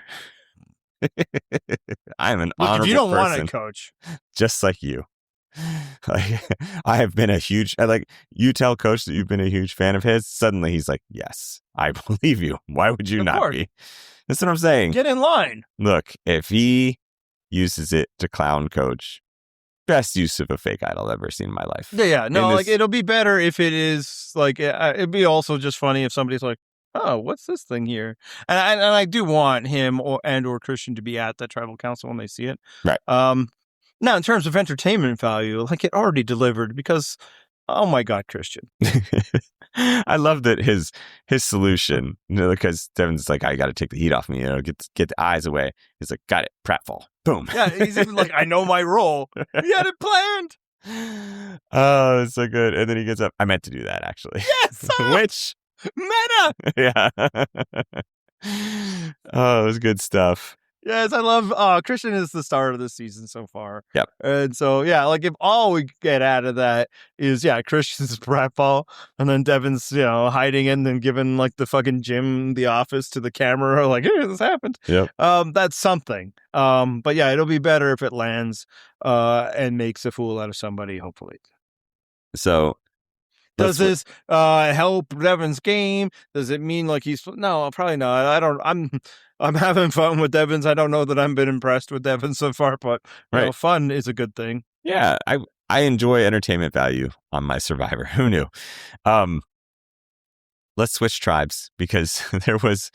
I'm an honorable person. If you don't want it, Coach. Just like you. Like, I have been you tell Coach that you've been a huge fan of his. Suddenly he's like, yes, I believe you. Why would you not be? That's what I'm saying. Get in line. Look, if he uses it to clown Coach, best use of a fake idol I've ever seen in my life. Yeah. No, it'll be better if it is it'd be also just funny if somebody's like, oh, what's this thing here? And I do want him or Christian to be at that Tribal Council when they see it. Right. Now, in terms of entertainment value, it already delivered because, oh my God, Christian. I love that his solution, because Devens is like, I got to take the heat off me, get the eyes away. He's like, got it, pratfall, boom. Yeah, he's even like, I know my role. He had it planned. Oh, it's so good. And then he gets up. I meant to do that, actually. Yes. Which meta. Yeah. Oh, it was good stuff. Yes, I love Christian is the star of the season so far. Yep. And so, if all we get out of that is, Christian's pratfall and then Devens, hiding in and giving the fucking Jim the office to the camera, hey, this happened. Yep. That's something. But it'll be better if it lands and makes a fool out of somebody, hopefully. So does this help Devens' game? Does it mean he's no, probably not. I'm having fun with Devens. I don't know that I've been impressed with Devens so far, but fun is a good thing. Yeah, I enjoy entertainment value on my Survivor. Who knew? Let's switch tribes because there was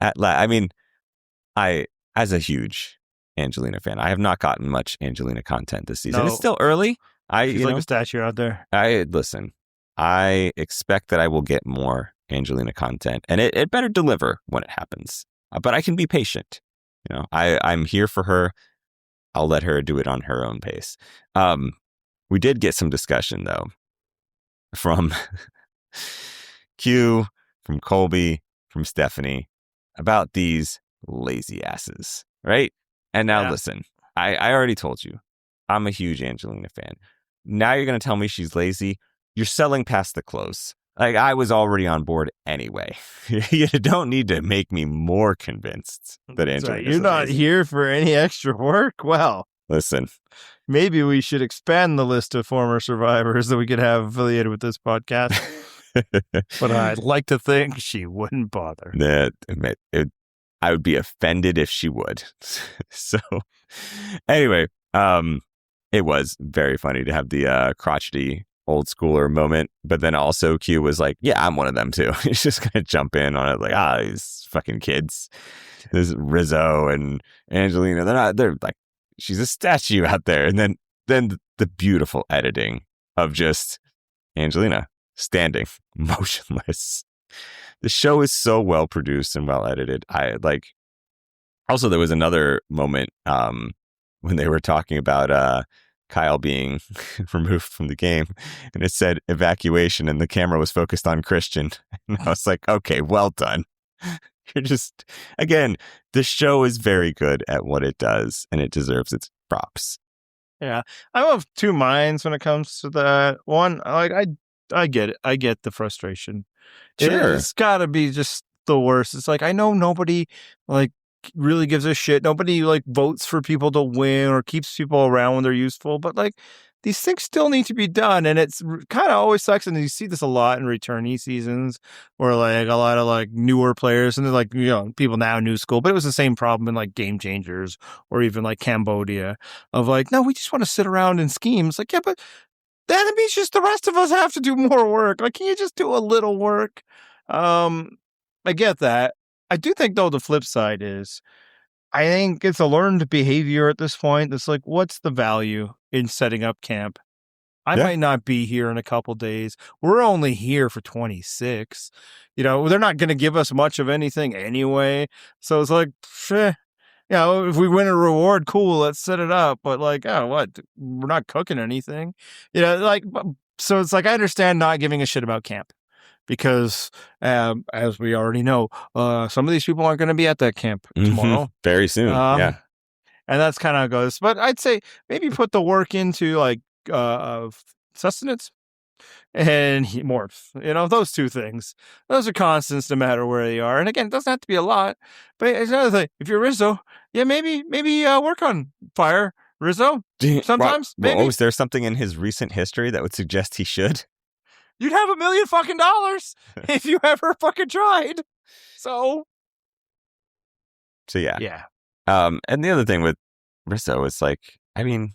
I as a huge Angelina fan, I have not gotten much Angelina content this season. No. It's still early. She's like a statue out there. I expect that I will get more Angelina content, and it better deliver when it happens. But I can be patient. I'm here for her. I'll let her do it on her own pace. We did get some discussion, though, from Q, from Colby, from Stephanie, about these lazy asses, right? And now listen, I already told you, I'm a huge Angelina fan. Now you're going to tell me she's lazy? You're selling past the close. I was already on board anyway. You don't need to make me more convinced that Angelina. You're not here for any extra work? Well, listen. Maybe we should expand the list of former survivors that we could have affiliated with this podcast. But I'd like to think she wouldn't bother. I would be offended if she would. So anyway, it was very funny to have the crotchety old schooler moment, but then also Q was like, yeah, I'm one of them too. He's just gonna jump in on it like, these fucking kids. There's Rizo and Angelina. They're like, she's a statue out there. And then the beautiful editing of just Angelina standing motionless. The show is so well produced and well edited. Also, there was another moment when they were talking about Kyle being removed from the game, and it said evacuation, and the camera was focused on Christian. And I was like, okay, well done. You're just, again, the show is very good at what it does, and it deserves its props. Yeah, I'm of two minds when it comes to that. One, I get it. I get the frustration. Sure. It's got to be just the worst. It's like, I know nobody like really gives a shit. Nobody like votes for people to win or keeps people around when they're useful. But like, these things still need to be done. And it's kind of always sucks. And you see this a lot in returnee seasons where like a lot of like newer players and they're like, people now new school, but it was the same problem in like Game Changers or even like Cambodia of like, no, we just want to sit around and scheme. It's like, yeah, but that means just the rest of us have to do more work. Like, can you just do a little work? I get that. I do think, though, the flip side is I think it's a learned behavior at this point. It's like, what's the value in setting up camp? I might not be here in a couple days. We're only here for 26. They're not going to give us much of anything anyway. So it's like, if we win a reward, cool, let's set it up. But like, what? We're not cooking anything. So it's like, I understand not giving a shit about camp because, as we already know, some of these people aren't going to be at that camp tomorrow. Very soon. Yeah. And that's kind of how it goes. But I'd say maybe put the work into like sustenance and morphs. Those two things. Those are constants no matter where they are. And again, it doesn't have to be a lot. But it's another thing. If you're Rizo, maybe work on fire. Rizo, sometimes. Maybe. Is there something in his recent history that would suggest he should? You'd have $1 million fucking dollars if you ever fucking tried. So yeah. Yeah. And the other thing with Rizo is like, I mean,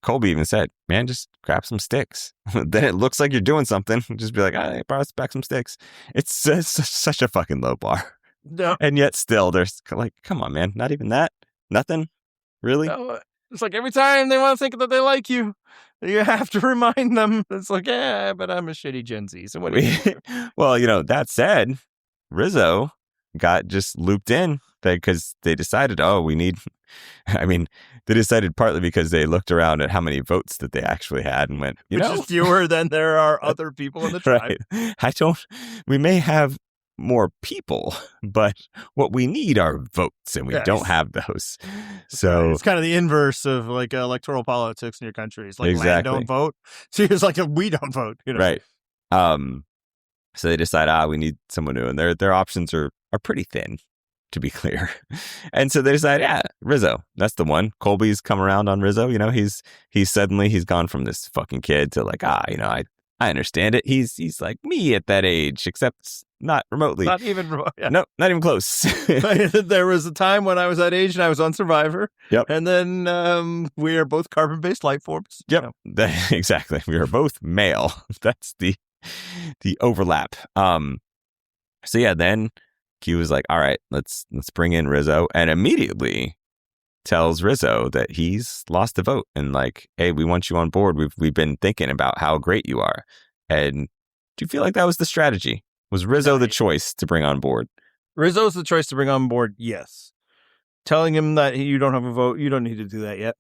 Colby even said, man, just grab some sticks. Then it looks like you're doing something. Just be like, I brought us back some sticks. It's such a fucking low bar. No. And yet still, there's like, come on, man. Not even that? Nothing? Really? No, it's like every time they want to think that they like you, you have to remind them. It's like, but I'm a shitty Gen Z. So what do you Well, that said, Rizo got just looped in because they decided, they decided partly because they looked around at how many votes that they actually had and went, Which is fewer than there are other people in the tribe. Right. We may have more people, but what we need are votes, and we don't have those. So it's kind of the inverse of like electoral politics in your country. It's like exactly. Land don't vote. So it's like we don't vote. Right. So they decide, we need someone new, and their options are pretty thin, to be clear. And so they decide, Rizo, that's the one. Colby's come around on Rizo. He's gone from this fucking kid to like, I understand it. He's like me at that age, except not remotely. Not even remote. Yeah. No, not even close. There was a time when I was that age and I was on Survivor. Yep. And then we are both carbon-based life forms. Yep. Exactly. We are both male. That's the overlap. So yeah, then Q was like, all right, let's bring in Rizo, and immediately tells Rizo that he's lost the vote and like, hey, we want you on board. We've been thinking about how great you are. And do you feel like that was the strategy? Was Rizo the choice to bring on board? Rizzo's the choice to bring on board, yes. Telling him that you don't have a vote, you don't need to do that yet.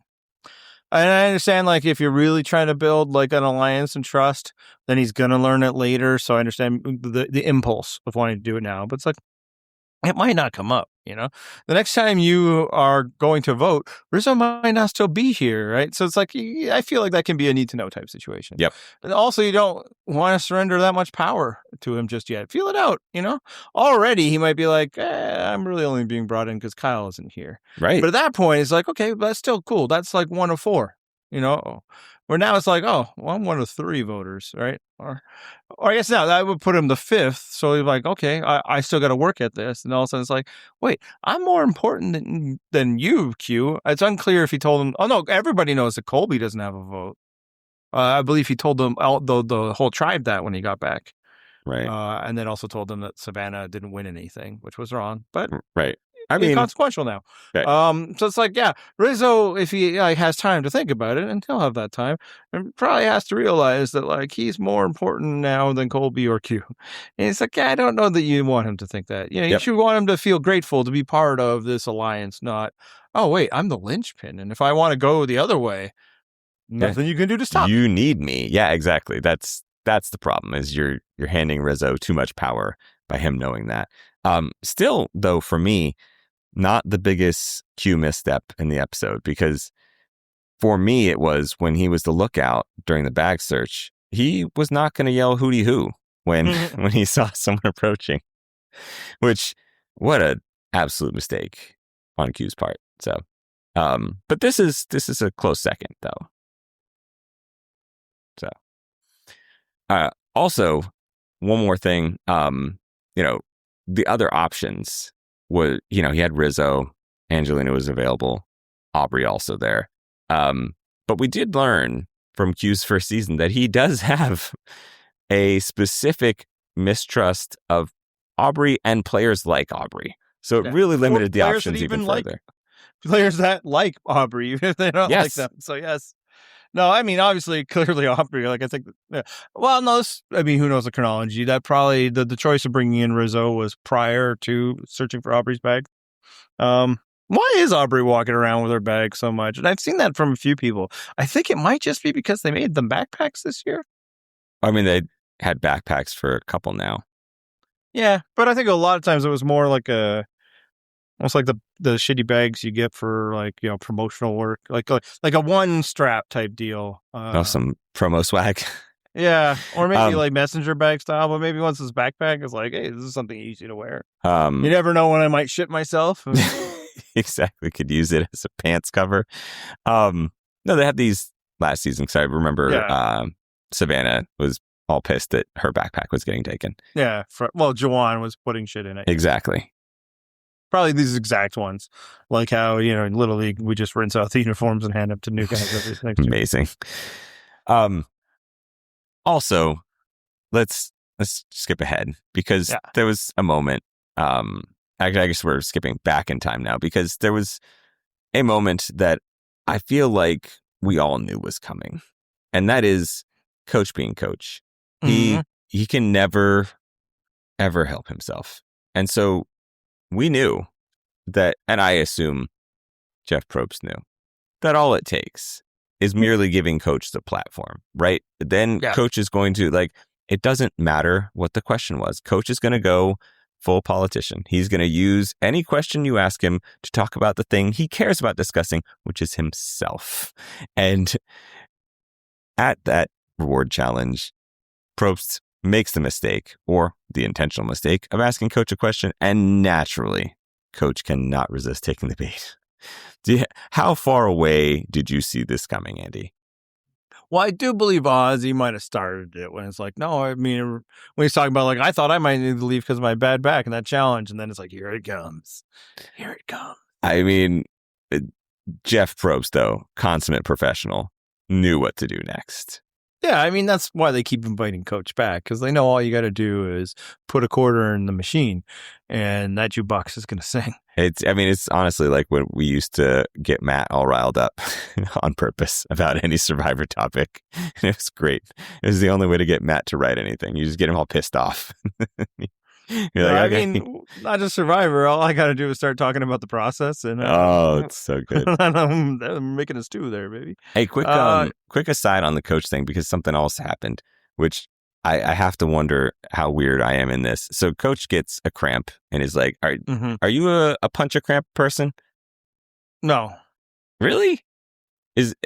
And I understand, like, if you're really trying to build, like, an alliance and trust, then he's going to learn it later. So I understand the impulse of wanting to do it now. But it's like, it might not come up, The next time you are going to vote, Rizo might not still be here, right? So it's like, I feel like that can be a need-to-know type situation. Yep. And also, you don't want to surrender that much power to him just yet. Feel it out, Already, he might be like, I'm really only being brought in because Kyle isn't here. Right. But at that point, it's like, okay, that's still cool. That's like 1 of 4. you know, where now it's like, oh, well, I'm one of 3 voters, right? Or I guess now that would put him the 5th. So you're like, okay, I still got to work at this. And all of a sudden it's like, wait, I'm more important than you, Q. It's unclear if he told him. Oh, no, everybody knows that Colby doesn't have a vote. I believe he told them the whole tribe that when he got back. Right. And then also told them that Savannah didn't win anything, which was wrong. But right. I mean, inconsequential now. Right. So it's like, yeah, Rizo, if he has time to think about it, and he'll have that time, and probably has to realize that like he's more important now than Colby or Q. And it's like, yeah, I don't know that you want him to think that. You know, you should want him to feel grateful to be part of this alliance, not, oh wait, I'm the linchpin, and if I want to go the other way, nothing you can do to stop you. Need me. Yeah, exactly. That's the problem. Is you're handing Rizo too much power by him knowing that. Still, though, for me, not the biggest Q misstep in the episode, because for me, it was when he was the lookout during the bag search. He was not going to yell hooty hoo when he saw someone approaching, which what a absolute mistake on Q's part. So, but this is a close second though. So, also one more thing, the other options was, he had Rizo, Angelina was available, Aubrey also there. But we did learn from Q's first season that he does have a specific mistrust of Aubrey and players like Aubrey. So it really limited the options even further. Players that like Aubrey, even if they don't like them. So yes. No, I mean, obviously, clearly Aubrey, like I think, well, no, who knows the chronology? That probably, the choice of bringing in Rizo was prior to searching for Aubrey's bag. Why is Aubrey walking around with her bag so much? And I've seen that from a few people. I think it might just be because they made them backpacks this year. I mean, they had backpacks for a couple now. Yeah, but I think a lot of times it was more like almost like the shitty bags you get for like, promotional work, like a one strap type deal. Some promo swag. Yeah, or maybe like messenger bag style, but maybe once this backpack is like, hey, this is something easy to wear. You never know when I might shit myself. Exactly, could use it as a pants cover. No, they had these last season, because I remember Savannah was all pissed that her backpack was getting taken. Yeah, Jawan was putting shit in it. Exactly. Probably these exact ones, like how in Little League we just rinse out the uniforms and hand them to new guys every next year. Amazing. Also, let's skip ahead, because there was a moment. I guess we're skipping back in time now, because there was a moment that I feel like we all knew was coming, and that is Coach being Coach. He can never ever help himself, and so we knew that, and I assume Jeff Probst knew, that all it takes is merely giving Coach the platform, right? Then Coach is going to, it doesn't matter what the question was. Coach is going to go full politician. He's going to use any question you ask him to talk about the thing he cares about discussing, which is himself. And at that reward challenge, Probst makes the mistake, or the intentional mistake, of asking Coach a question, and naturally, Coach cannot resist taking the bait. How far away did you see this coming, Andy? Well, I do believe Ozzy might have started it when it's like, no, I mean, when he's talking about, I thought I might need to leave because of my bad back and that challenge, and then it's like, here it comes. Here it comes. I mean, Jeff Probst, though, consummate professional, knew what to do next. Yeah, I mean, that's why they keep inviting Coach back, because they know all you got to do is put a quarter in the machine and that jukebox is going to sing. It's honestly like when we used to get Matt all riled up on purpose about any Survivor topic. And it was great. It was the only way to get Matt to write anything. You just get him all pissed off. You're like, okay. I mean, not just Survivor. All I got to do is start talking about the process. And it's so good. I'm making a stew there, baby. Hey, quick aside on the Coach thing, because something else happened, which I have to wonder how weird I am in this. So Coach gets a cramp and is like, are you a punch a cramp person? No. Really?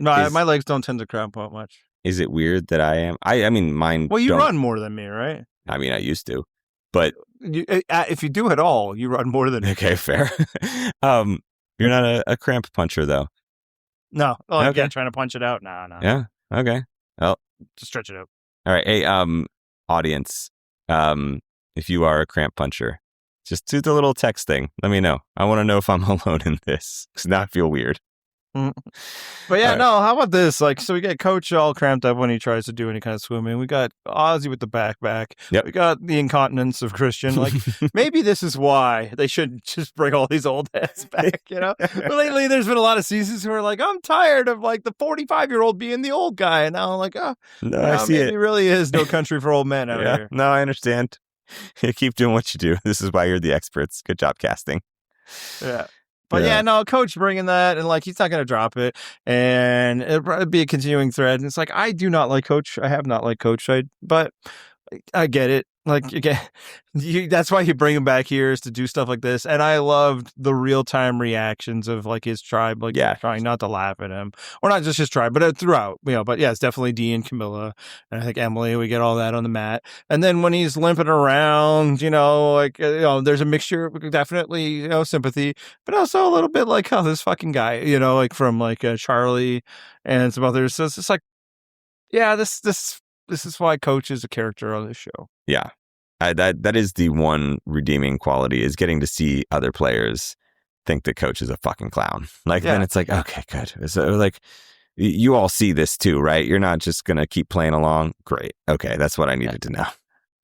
My legs don't tend to cramp out much. Is it weird that I am? I mean, mine. Well, you run more than me, right? I mean, I used to. But if you do at all, you run more than me. Okay, fair. You're not a cramp puncher, though. No. Like, Okay. yeah, trying to punch it out. No. Yeah. Okay. Well, Just stretch it out. all right. Hey, audience, if you are a cramp puncher, just do the little text thing. Let me know. I want to know if I'm alone in this, because now I feel weird. But yeah, All right. no, how about this? Like, so we get Coach all cramped up when he tries to do any kind of swimming. We got Ozzy with the backpack. Yep. We got the incontinence of Christian. Like, maybe this is why they shouldn't just bring all these old heads back, you know? But lately, there's been a lot of seasons where like, I'm tired of like the 45-year-old being the old guy. And now I'm like, oh, No, I see maybe it. really is no country for old men out Yeah. here. No, I understand. Keep doing what you do. This is why you're the experts. Good job casting. Yeah. But yeah, no, Coach bringing that, and like he's not going to drop it, and it'll be a continuing thread. And it's like, I do not like Coach. I have not liked Coach, but I get it. Like, again, that's why you bring him back here, is to do stuff like this. And I loved the real time reactions of like his tribe, like trying not to laugh at him, or not just his tribe, but throughout, you know. But yeah, it's definitely Dee and Camilla, and I think Emily. We get all that on the mat, and then when he's limping around, you know, like there's a mixture, definitely, you know, sympathy, but also a little bit like, oh, this fucking guy, you know, like from like Charlie and some others. So it's just like, yeah, this is why Coach is a character on this show. Yeah. That is the one redeeming quality, is getting to see other players think that Coach is a fucking clown. Like, then it's like, okay, good. So like, you all see this too, right? You're not just going to keep playing along. Great. Okay. That's what I needed to know.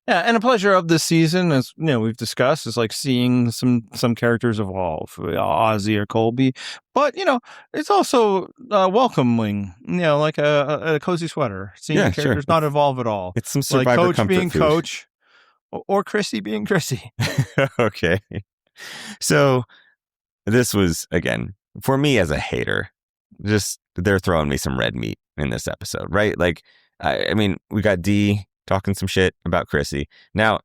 Yeah, and a pleasure of this season, as you know, we've discussed, is like seeing some characters evolve, Ozzy or Colby. But you know, it's also welcoming, you know, like a cozy sweater, seeing the characters not evolve at all. It's some Survivor like Coach being food. Coach, or Chrissy being Chrissy. Okay, so this was, again, for me as a hater, just they're throwing me some red meat in this episode, right? Like, I mean, we got Dee talking some shit about Chrissy. Now,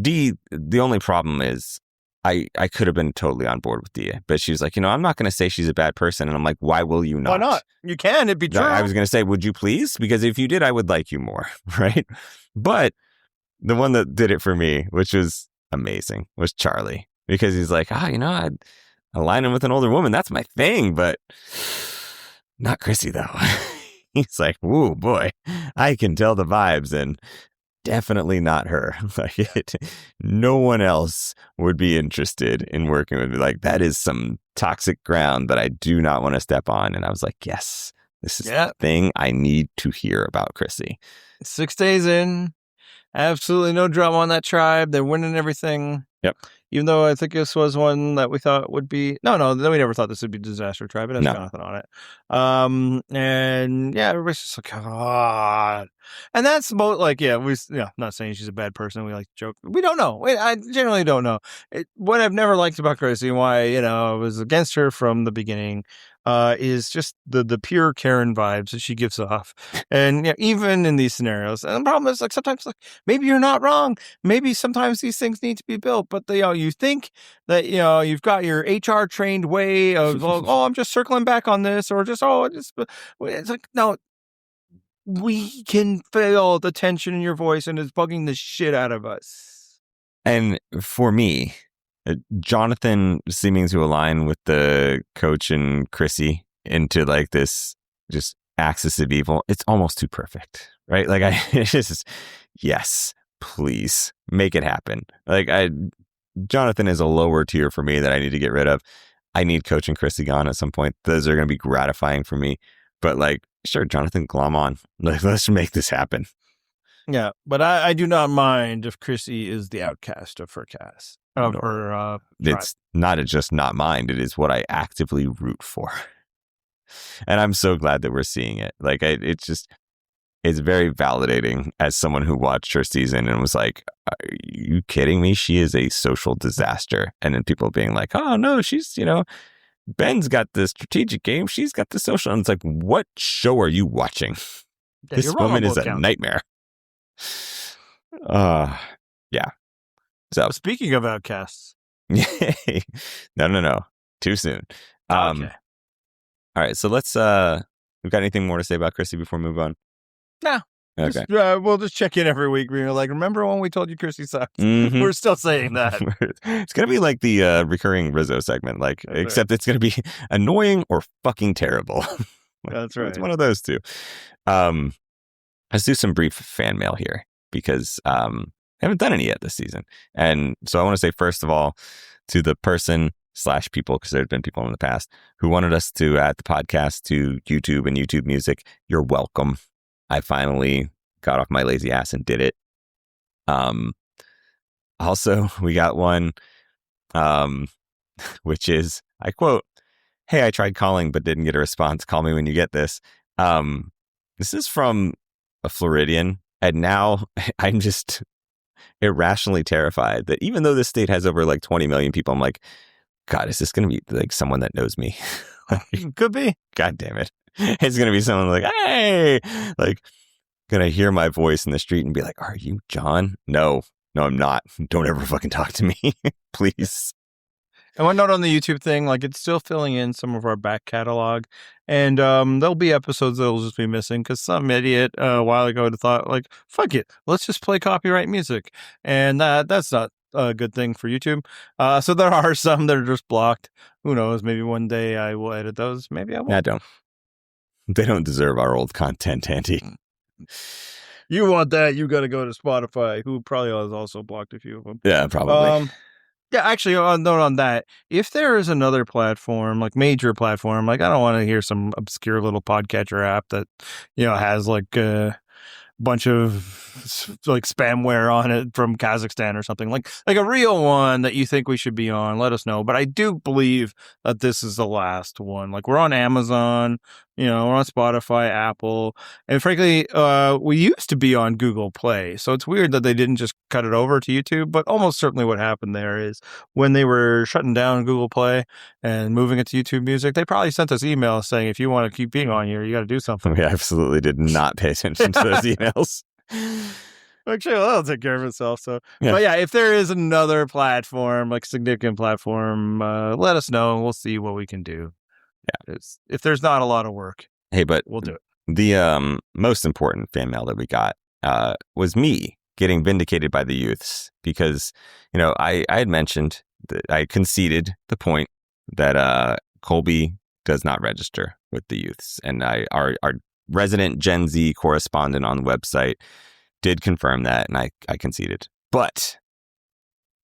Dee, the only problem is I could have been totally on board with Dee, but she was like, you know, I'm not going to say she's a bad person. And I'm like, why will you not? Why not? You can. It'd be true. I was going to say, would you please? Because if you did, I would like you more, right? But the one that did it for me, which was amazing, was Charlie. Because he's like, you know, I'd align him with an older woman. That's my thing, but not Chrissy, though. He's like, whoa, boy, I can tell the vibes, and definitely not her. Like, no one else would be interested in working with me. Like, that is some toxic ground that I do not want to step on. And I was like, yes, this is the thing I need to hear about Chrissy. 6 days in, absolutely no drama on that tribe. They're winning everything. Yep. Even though I think this was one that we thought would be... No, we never thought this would be Disaster Tribe. It has Jonathan on it. And yeah, everybody's just like, God. And that's about like, not saying she's a bad person. We like to joke. We don't know. I generally don't know. What I've never liked about Chrissy, why, you know, I was against her from the beginning, is just the pure Karen vibes that she gives off. And even in these scenarios, and the problem is, like, sometimes, like, maybe you're not wrong. Maybe sometimes these things need to be built, but you think that, you know, you've got your HR trained way of, I'm just circling back on this, or just, it's like, no, we can feel the tension in your voice, and it's bugging the shit out of us. And for me, Jonathan seeming to align with the Coach and Chrissy into like this just axis of evil, it's almost too perfect, right? Like, it's just, yes, please make it happen. Like, Jonathan is a lower tier for me that I need to get rid of. I need Coach and Chrissy gone at some point. Those are going to be gratifying for me. But like, sure, Jonathan, glom on. Like, let's make this happen. Yeah, but I do not mind if Chrissy is the outcast of her cast. Of her it's not just not mind. It is what I actively root for. And I'm so glad that we're seeing it. Like, it's very validating as someone who watched her season and was like, are you kidding me? She is a social disaster. And then people being like, oh no, she's, you know, Ben's got the strategic game. She's got the social. And it's like, what show are you watching? Yeah, this woman is a nightmare. Yeah. So speaking of outcasts. No. Too soon. Okay. All right. So let's, we've got anything more to say about Chrissy before we move on? No. Okay. We'll just check in every week. We're like, remember when we told you Chrissy sucks? Mhm. We're still saying that. It's going to be like the recurring Rizo segment, like, That's except it's going to be annoying or fucking terrible. That's right. It's one of those two. Let's do some brief fan mail here because I haven't done any yet this season. And so I want to say, first of all, to the person/people, because there's been people in the past who wanted us to add the podcast to YouTube and YouTube Music, you're welcome. I finally got off my lazy ass and did it. Also, we got one, which is, I quote, "Hey, I tried calling but didn't get a response. Call me when you get this." This is from a Floridian, and now I'm just irrationally terrified that even though this state has over like 20 million people, I'm like, God, is this going to be like someone that knows me? Could be. God damn it. It's going to be someone like, hey, like, going to hear my voice in the street and be like, are you John? No, I'm not. Don't ever fucking talk to me, please. And one note on the YouTube thing, like it's still filling in some of our back catalog, and there'll be episodes that'll just be missing because some idiot a while ago thought like, fuck it, let's just play copyright music, and that's not a good thing for YouTube. So there are some that are just blocked. Who knows? Maybe one day I will edit those. Maybe I won't. I don't. They don't deserve our old content, Andy. You want that? You got to go to Spotify, who probably has also blocked a few of them. Yeah, probably. Yeah, actually, on note on that, if there is another platform, like major platform, like I don't want to hear some obscure little podcatcher app that, has like a bunch of like spamware on it from Kazakhstan or something, like a real one that you think we should be on, let us know. But I do believe that this is the last one. Like we're on Amazon, we're on Spotify, Apple, and frankly, we used to be on Google Play. So it's weird that they didn't just cut it over to YouTube, but almost certainly what happened there is when they were shutting down Google Play and moving it to YouTube Music, they probably sent us emails saying, if you want to keep being on here, you got to do something. We absolutely did not pay attention to those emails. Actually, that'll take care of itself. So, yeah. But yeah, if there is another platform, like significant platform, let us know and we'll see what we can do. Yeah, if there's not a lot of work, but we'll do it. The most important fan mail that we got was me getting vindicated by the youths because I had mentioned that I conceded the point that Colby does not register with the youths, and our resident Gen Z correspondent on the website did confirm that, and I conceded. But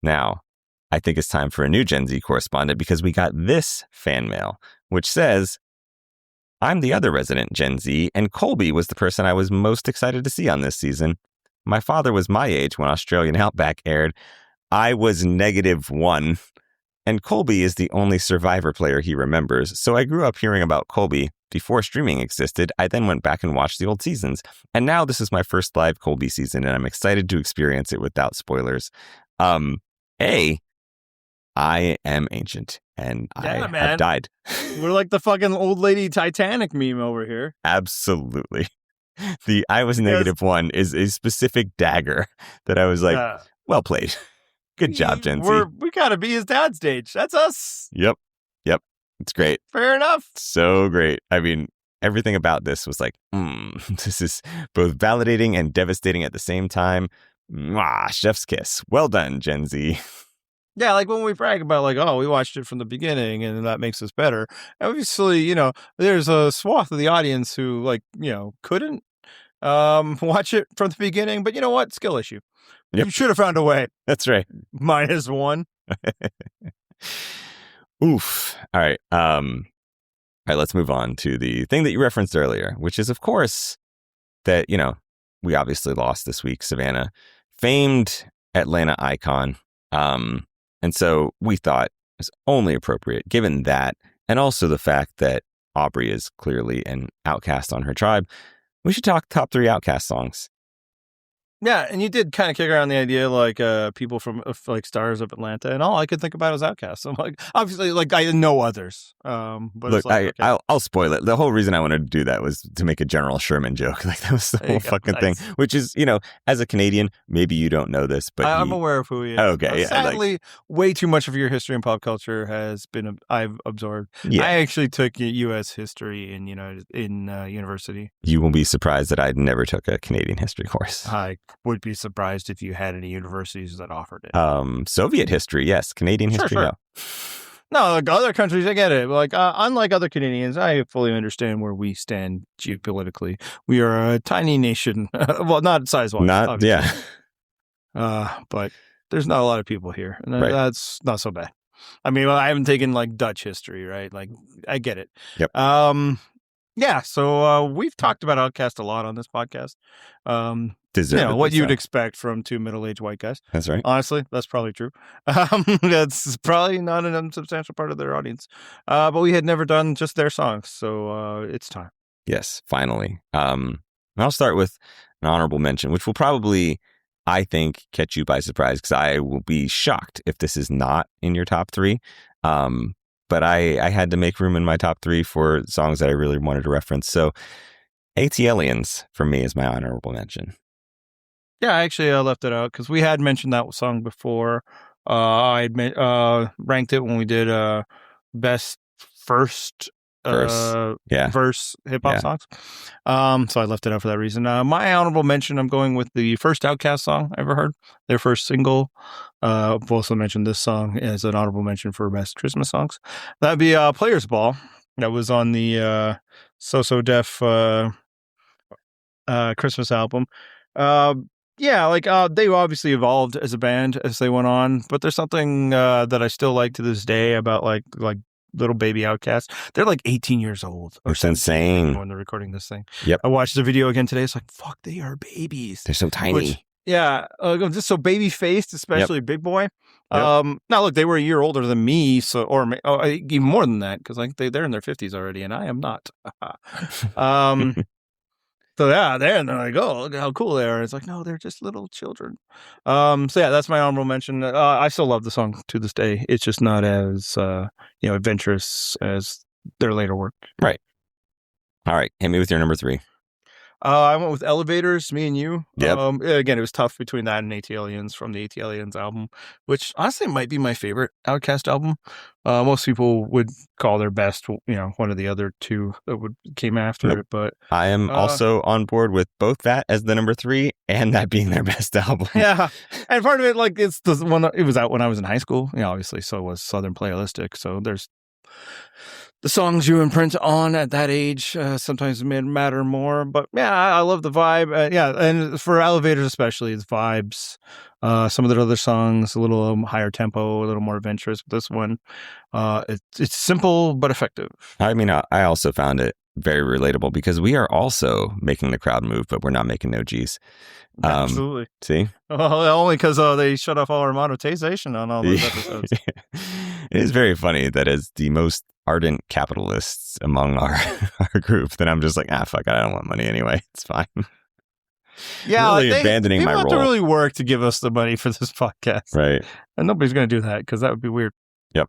now I think it's time for a new Gen Z correspondent because we got this fan mail, which says, I'm the other resident Gen Z, and Colby was the person I was most excited to see on this season. My father was my age when Australian Outback aired. I was -1, and Colby is the only Survivor player he remembers, so I grew up hearing about Colby before streaming existed. I then went back and watched the old seasons, and now this is my first live Colby season, and I'm excited to experience it without spoilers. I am ancient, and I have died. We're like the fucking old lady Titanic meme over here. Absolutely. The I was -1 is a specific dagger that I was like, well played. Good job, Gen Z. We gotta be his dad's age. That's us. Yep. It's great. Fair enough. So great. I mean, everything about this was like, this is both validating and devastating at the same time. Mwah, chef's kiss. Well done, Gen Z. Yeah, like when we brag about like, oh, we watched it from the beginning and that makes us better. Obviously, there's a swath of the audience who like, couldn't watch it from the beginning. But you know what? Skill issue. Yep. You should have found a way. That's right. -1. Oof. All right. All right, let's move on to the thing that you referenced earlier, which is, of course, that, we obviously lost this week, Savannah, famed Atlanta icon. And so we thought it was only appropriate, given that, and also the fact that Aubrey is clearly an outcast on her tribe, we should talk top 3 OutKast songs. Yeah, and you did kind of kick around the idea, like people from like Stars of Atlanta, and all I could think about was OutKast. I'm like, obviously, like I know others, but Look, it's like, okay. I'll spoil it. The whole reason I wanted to do that was to make a General Sherman joke. Like that was the whole fucking thing. Which is, as a Canadian, maybe you don't know this, but I'm aware of who he is. Okay, sadly, way too much of your history and pop culture has been I've absorbed. Yeah. I actually took U.S. history in university. You will be surprised that I never took a Canadian history course. I would be surprised if you had any universities that offered it. Soviet history, yes. Canadian history, sure. no. No, like other countries, I get it. Like, unlike other Canadians, I fully understand where we stand geopolitically. We are a tiny nation. Well, not size-wise. Not, obviously. yeah. But there's not a lot of people here. And Right. That's not so bad. I mean, I haven't taken like Dutch history, right? Like, I get it. Yep. Yeah, so we've talked about OutKast a lot on this podcast. What you'd expect from two middle-aged white guys. That's right. Honestly, that's probably true. That's probably not an unsubstantial part of their audience. But we had never done just their songs, so it's time. Yes, finally. I'll start with an honorable mention, which will probably, I think, catch you by surprise because I will be shocked if this is not in your top three. But I had to make room in my top three for songs that I really wanted to reference. So ATLiens for me is my honorable mention. Yeah, actually, I left it out because we had mentioned that song before. I ranked it when we did best verse hip hop songs. So I left it out for that reason. My honorable mention, I'm going with the first OutKast song I ever heard, their first single. I've also mentioned this song as an honorable mention for best Christmas songs. That'd be Players Ball. That was on the So Def Christmas album. They obviously evolved as a band as they went on, but there's something that I still like to this day about like little baby OutKast. They're like 18 years old. It's insane when they're recording this thing. Yep. I watched the video again today. It's like, fuck, they are babies. They're so tiny. Just so baby faced, especially Big Boy. Yep. Now look, they were a year older than me, even more than that, because like they're in their 50s already, and I am not. So yeah, they're like, oh, look how cool they are. It's like, no, they're just little children. That's my honorable mention. I still love the song to this day. It's just not as adventurous as their later work. Right. All right, hit me with your number three. I went with Elevators, Me and You. Yep. Again, it was tough between that and ATLiens from the ATLiens album, which honestly might be my favorite OutKast album. Most people would call their best, one of the other two that came after it. But I am also on board with both that as the number three and that being their best album. Yeah, and part of it, like, it's the one that it was out when I was in high school. Obviously, so was Southern Playalistic. So there's the songs you imprint on at that age sometimes matter more. But yeah, I love the vibe. And for Elevators especially, it's vibes. Some of the other songs, a little higher tempo, a little more adventurous. But this one, it's simple but effective. I mean, I also found it very relatable because we are also making the crowd move, but we're not making no G's. Absolutely. See? Only because they shut off all our monetization on all those episodes. It is very funny that as the most ardent capitalists among our group, that I'm just like, fuck it, I don't want money anyway. It's fine. Yeah, really abandoning my role. People have to really work to give us the money for this podcast. Right. And nobody's going to do that because that would be weird. Yep.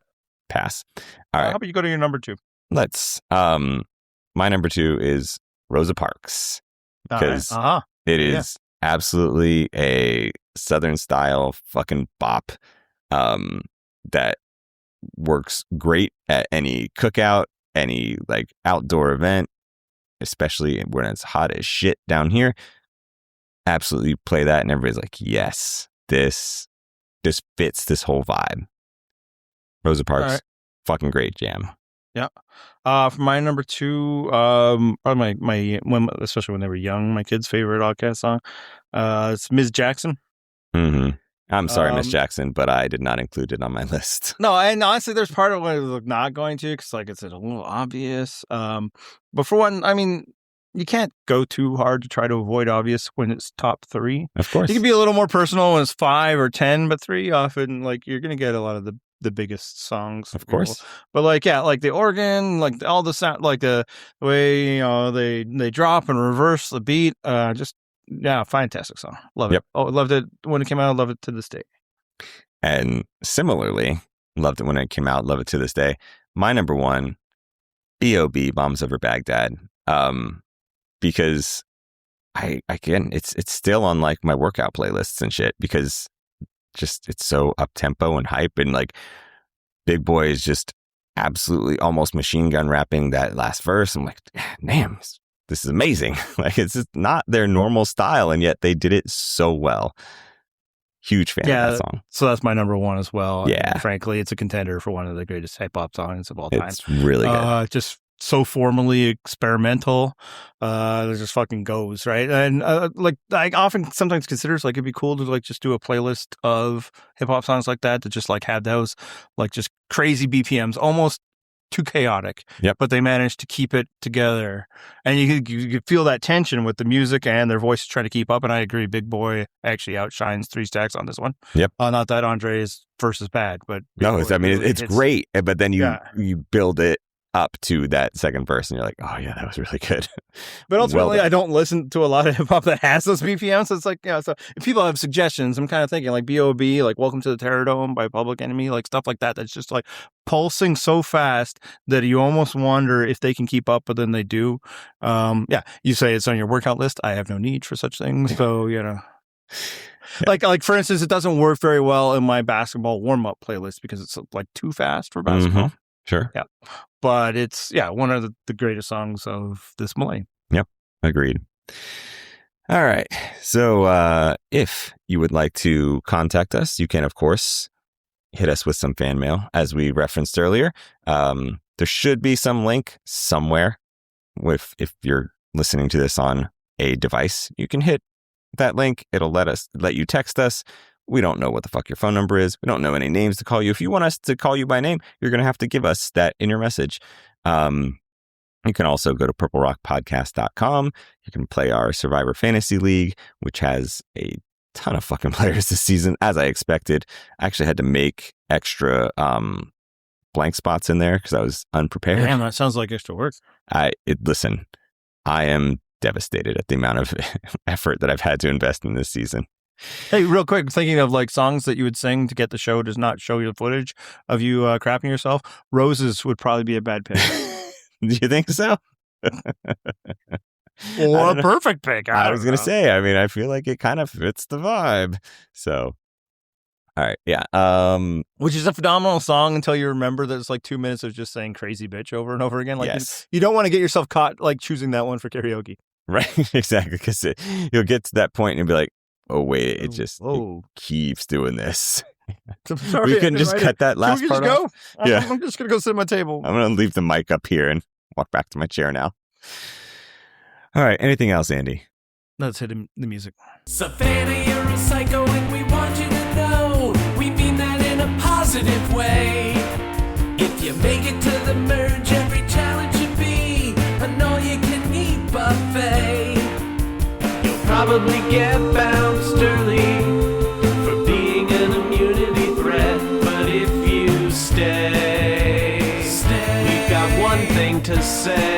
Pass. All right. How about you go to your number two? Let's. My number two is Rosa Parks. Because it is absolutely a Southern style fucking bop that works great at any cookout, any like outdoor event, especially when it's hot as shit down here. Absolutely play that and everybody's like, yes, this fits this whole vibe. Rosa Parks, fucking great jam. Yeah. For my number two, especially when they were young, my kid's favorite OutKast song, it's Ms. Jackson. Mm-hmm. I'm sorry, Miss Jackson, but I did not include it on my list. No, and honestly, there's part of it I was not going to because, like, it's a little obvious. But for one, I mean, you can't go too hard to try to avoid obvious when it's top three. Of course, you can be a little more personal when it's 5 or 10, but 3 often, like, you're gonna get a lot of the biggest songs, of course. But like, like the organ, like all the sound, like the way they drop and reverse the beat, just Yeah, fantastic song. Love it. Yep. Oh, loved it when it came out. Love it to this day. And similarly, loved it when it came out. Love it to this day. My number one, B.O.B. Bombs Over Baghdad. Because it's still on like my workout playlists and shit, because just it's so up tempo and hype, and like Big Boy is just absolutely almost machine gun rapping that last verse. I'm like, damn, this is amazing. Like, it's just not their normal style, and yet they did it so well. Huge fan of that song. So that's my number one as well. Yeah. And frankly, it's a contender for one of the greatest hip hop songs of all time. It's really good. Just so formally experimental. It just fucking goes, right? And like I often sometimes consider like it'd be cool to like just do a playlist of hip hop songs like that, to just like have those like just crazy BPMs, almost too chaotic. Yep. But they managed to keep it together, and you could feel that tension with the music and their voices trying to keep up. And I agree, Big Boy actually outshines 3 Stacks on this one. Yep. Not that Andre's verse is bad, but No, Big Boy really it's hits. great, but then you build it up to that second verse and you're like, oh yeah, that was really good. But ultimately, Well I don't listen to a lot of hip hop that has those BPMs. So it's like, so if people have suggestions, I'm kind of thinking like B.O.B., like Welcome to the Terror Dome by Public Enemy, like stuff like that. That's just like pulsing so fast that you almost wonder if they can keep up, but then they do. You say it's on your workout list. I have no need for such things. So, Yeah. Like for instance, it doesn't work very well in my basketball warm-up playlist because it's like too fast for basketball. Mm-hmm. Sure. Yeah. But it's, one of the greatest songs of this millennium. Yep. Agreed. All right. So if you would like to contact us, you can, of course, hit us with some fan mail, as we referenced earlier. There should be some link somewhere. If you're listening to this on a device, you can hit that link. It'll let you text us. We don't know what the fuck your phone number is. We don't know any names to call you. If you want us to call you by name, you're going to have to give us that in your message. You can also go to purplerockpodcast.com. You can play our Survivor Fantasy League, which has a ton of fucking players this season, as I expected. I actually had to make extra blank spots in there because I was unprepared. Damn, that sounds like extra work. Listen, I am devastated at the amount of effort that I've had to invest in this season. Hey, real quick, thinking of like songs that you would sing to get the show does not show you footage of you crapping yourself. Roses would probably be a bad pick. Do you think so? Or a perfect pick. I was going to say, I mean, I feel like it kind of fits the vibe. So, all right. Yeah. Which is a phenomenal song until you remember that it's like 2 minutes of just saying crazy bitch over and over again. Like, yes. You don't want to get yourself caught like choosing that one for karaoke. Right. Exactly. Because you'll get to that point and you'll be like, oh, wait, it keeps doing this. Sorry, we can just cut that last part off. Yeah. I'm just going to go sit at my table. I'm going to leave the mic up here and walk back to my chair now. All right. Anything else, Andy? Let's hit the music. Savannah, you're a psycho and we want you to know we mean that in a positive way. If you make it to the merge, every challenge should be an all-you-can-eat buffet. You'll probably get bounced early for being an immunity threat, but if you stay, we've got one thing to say.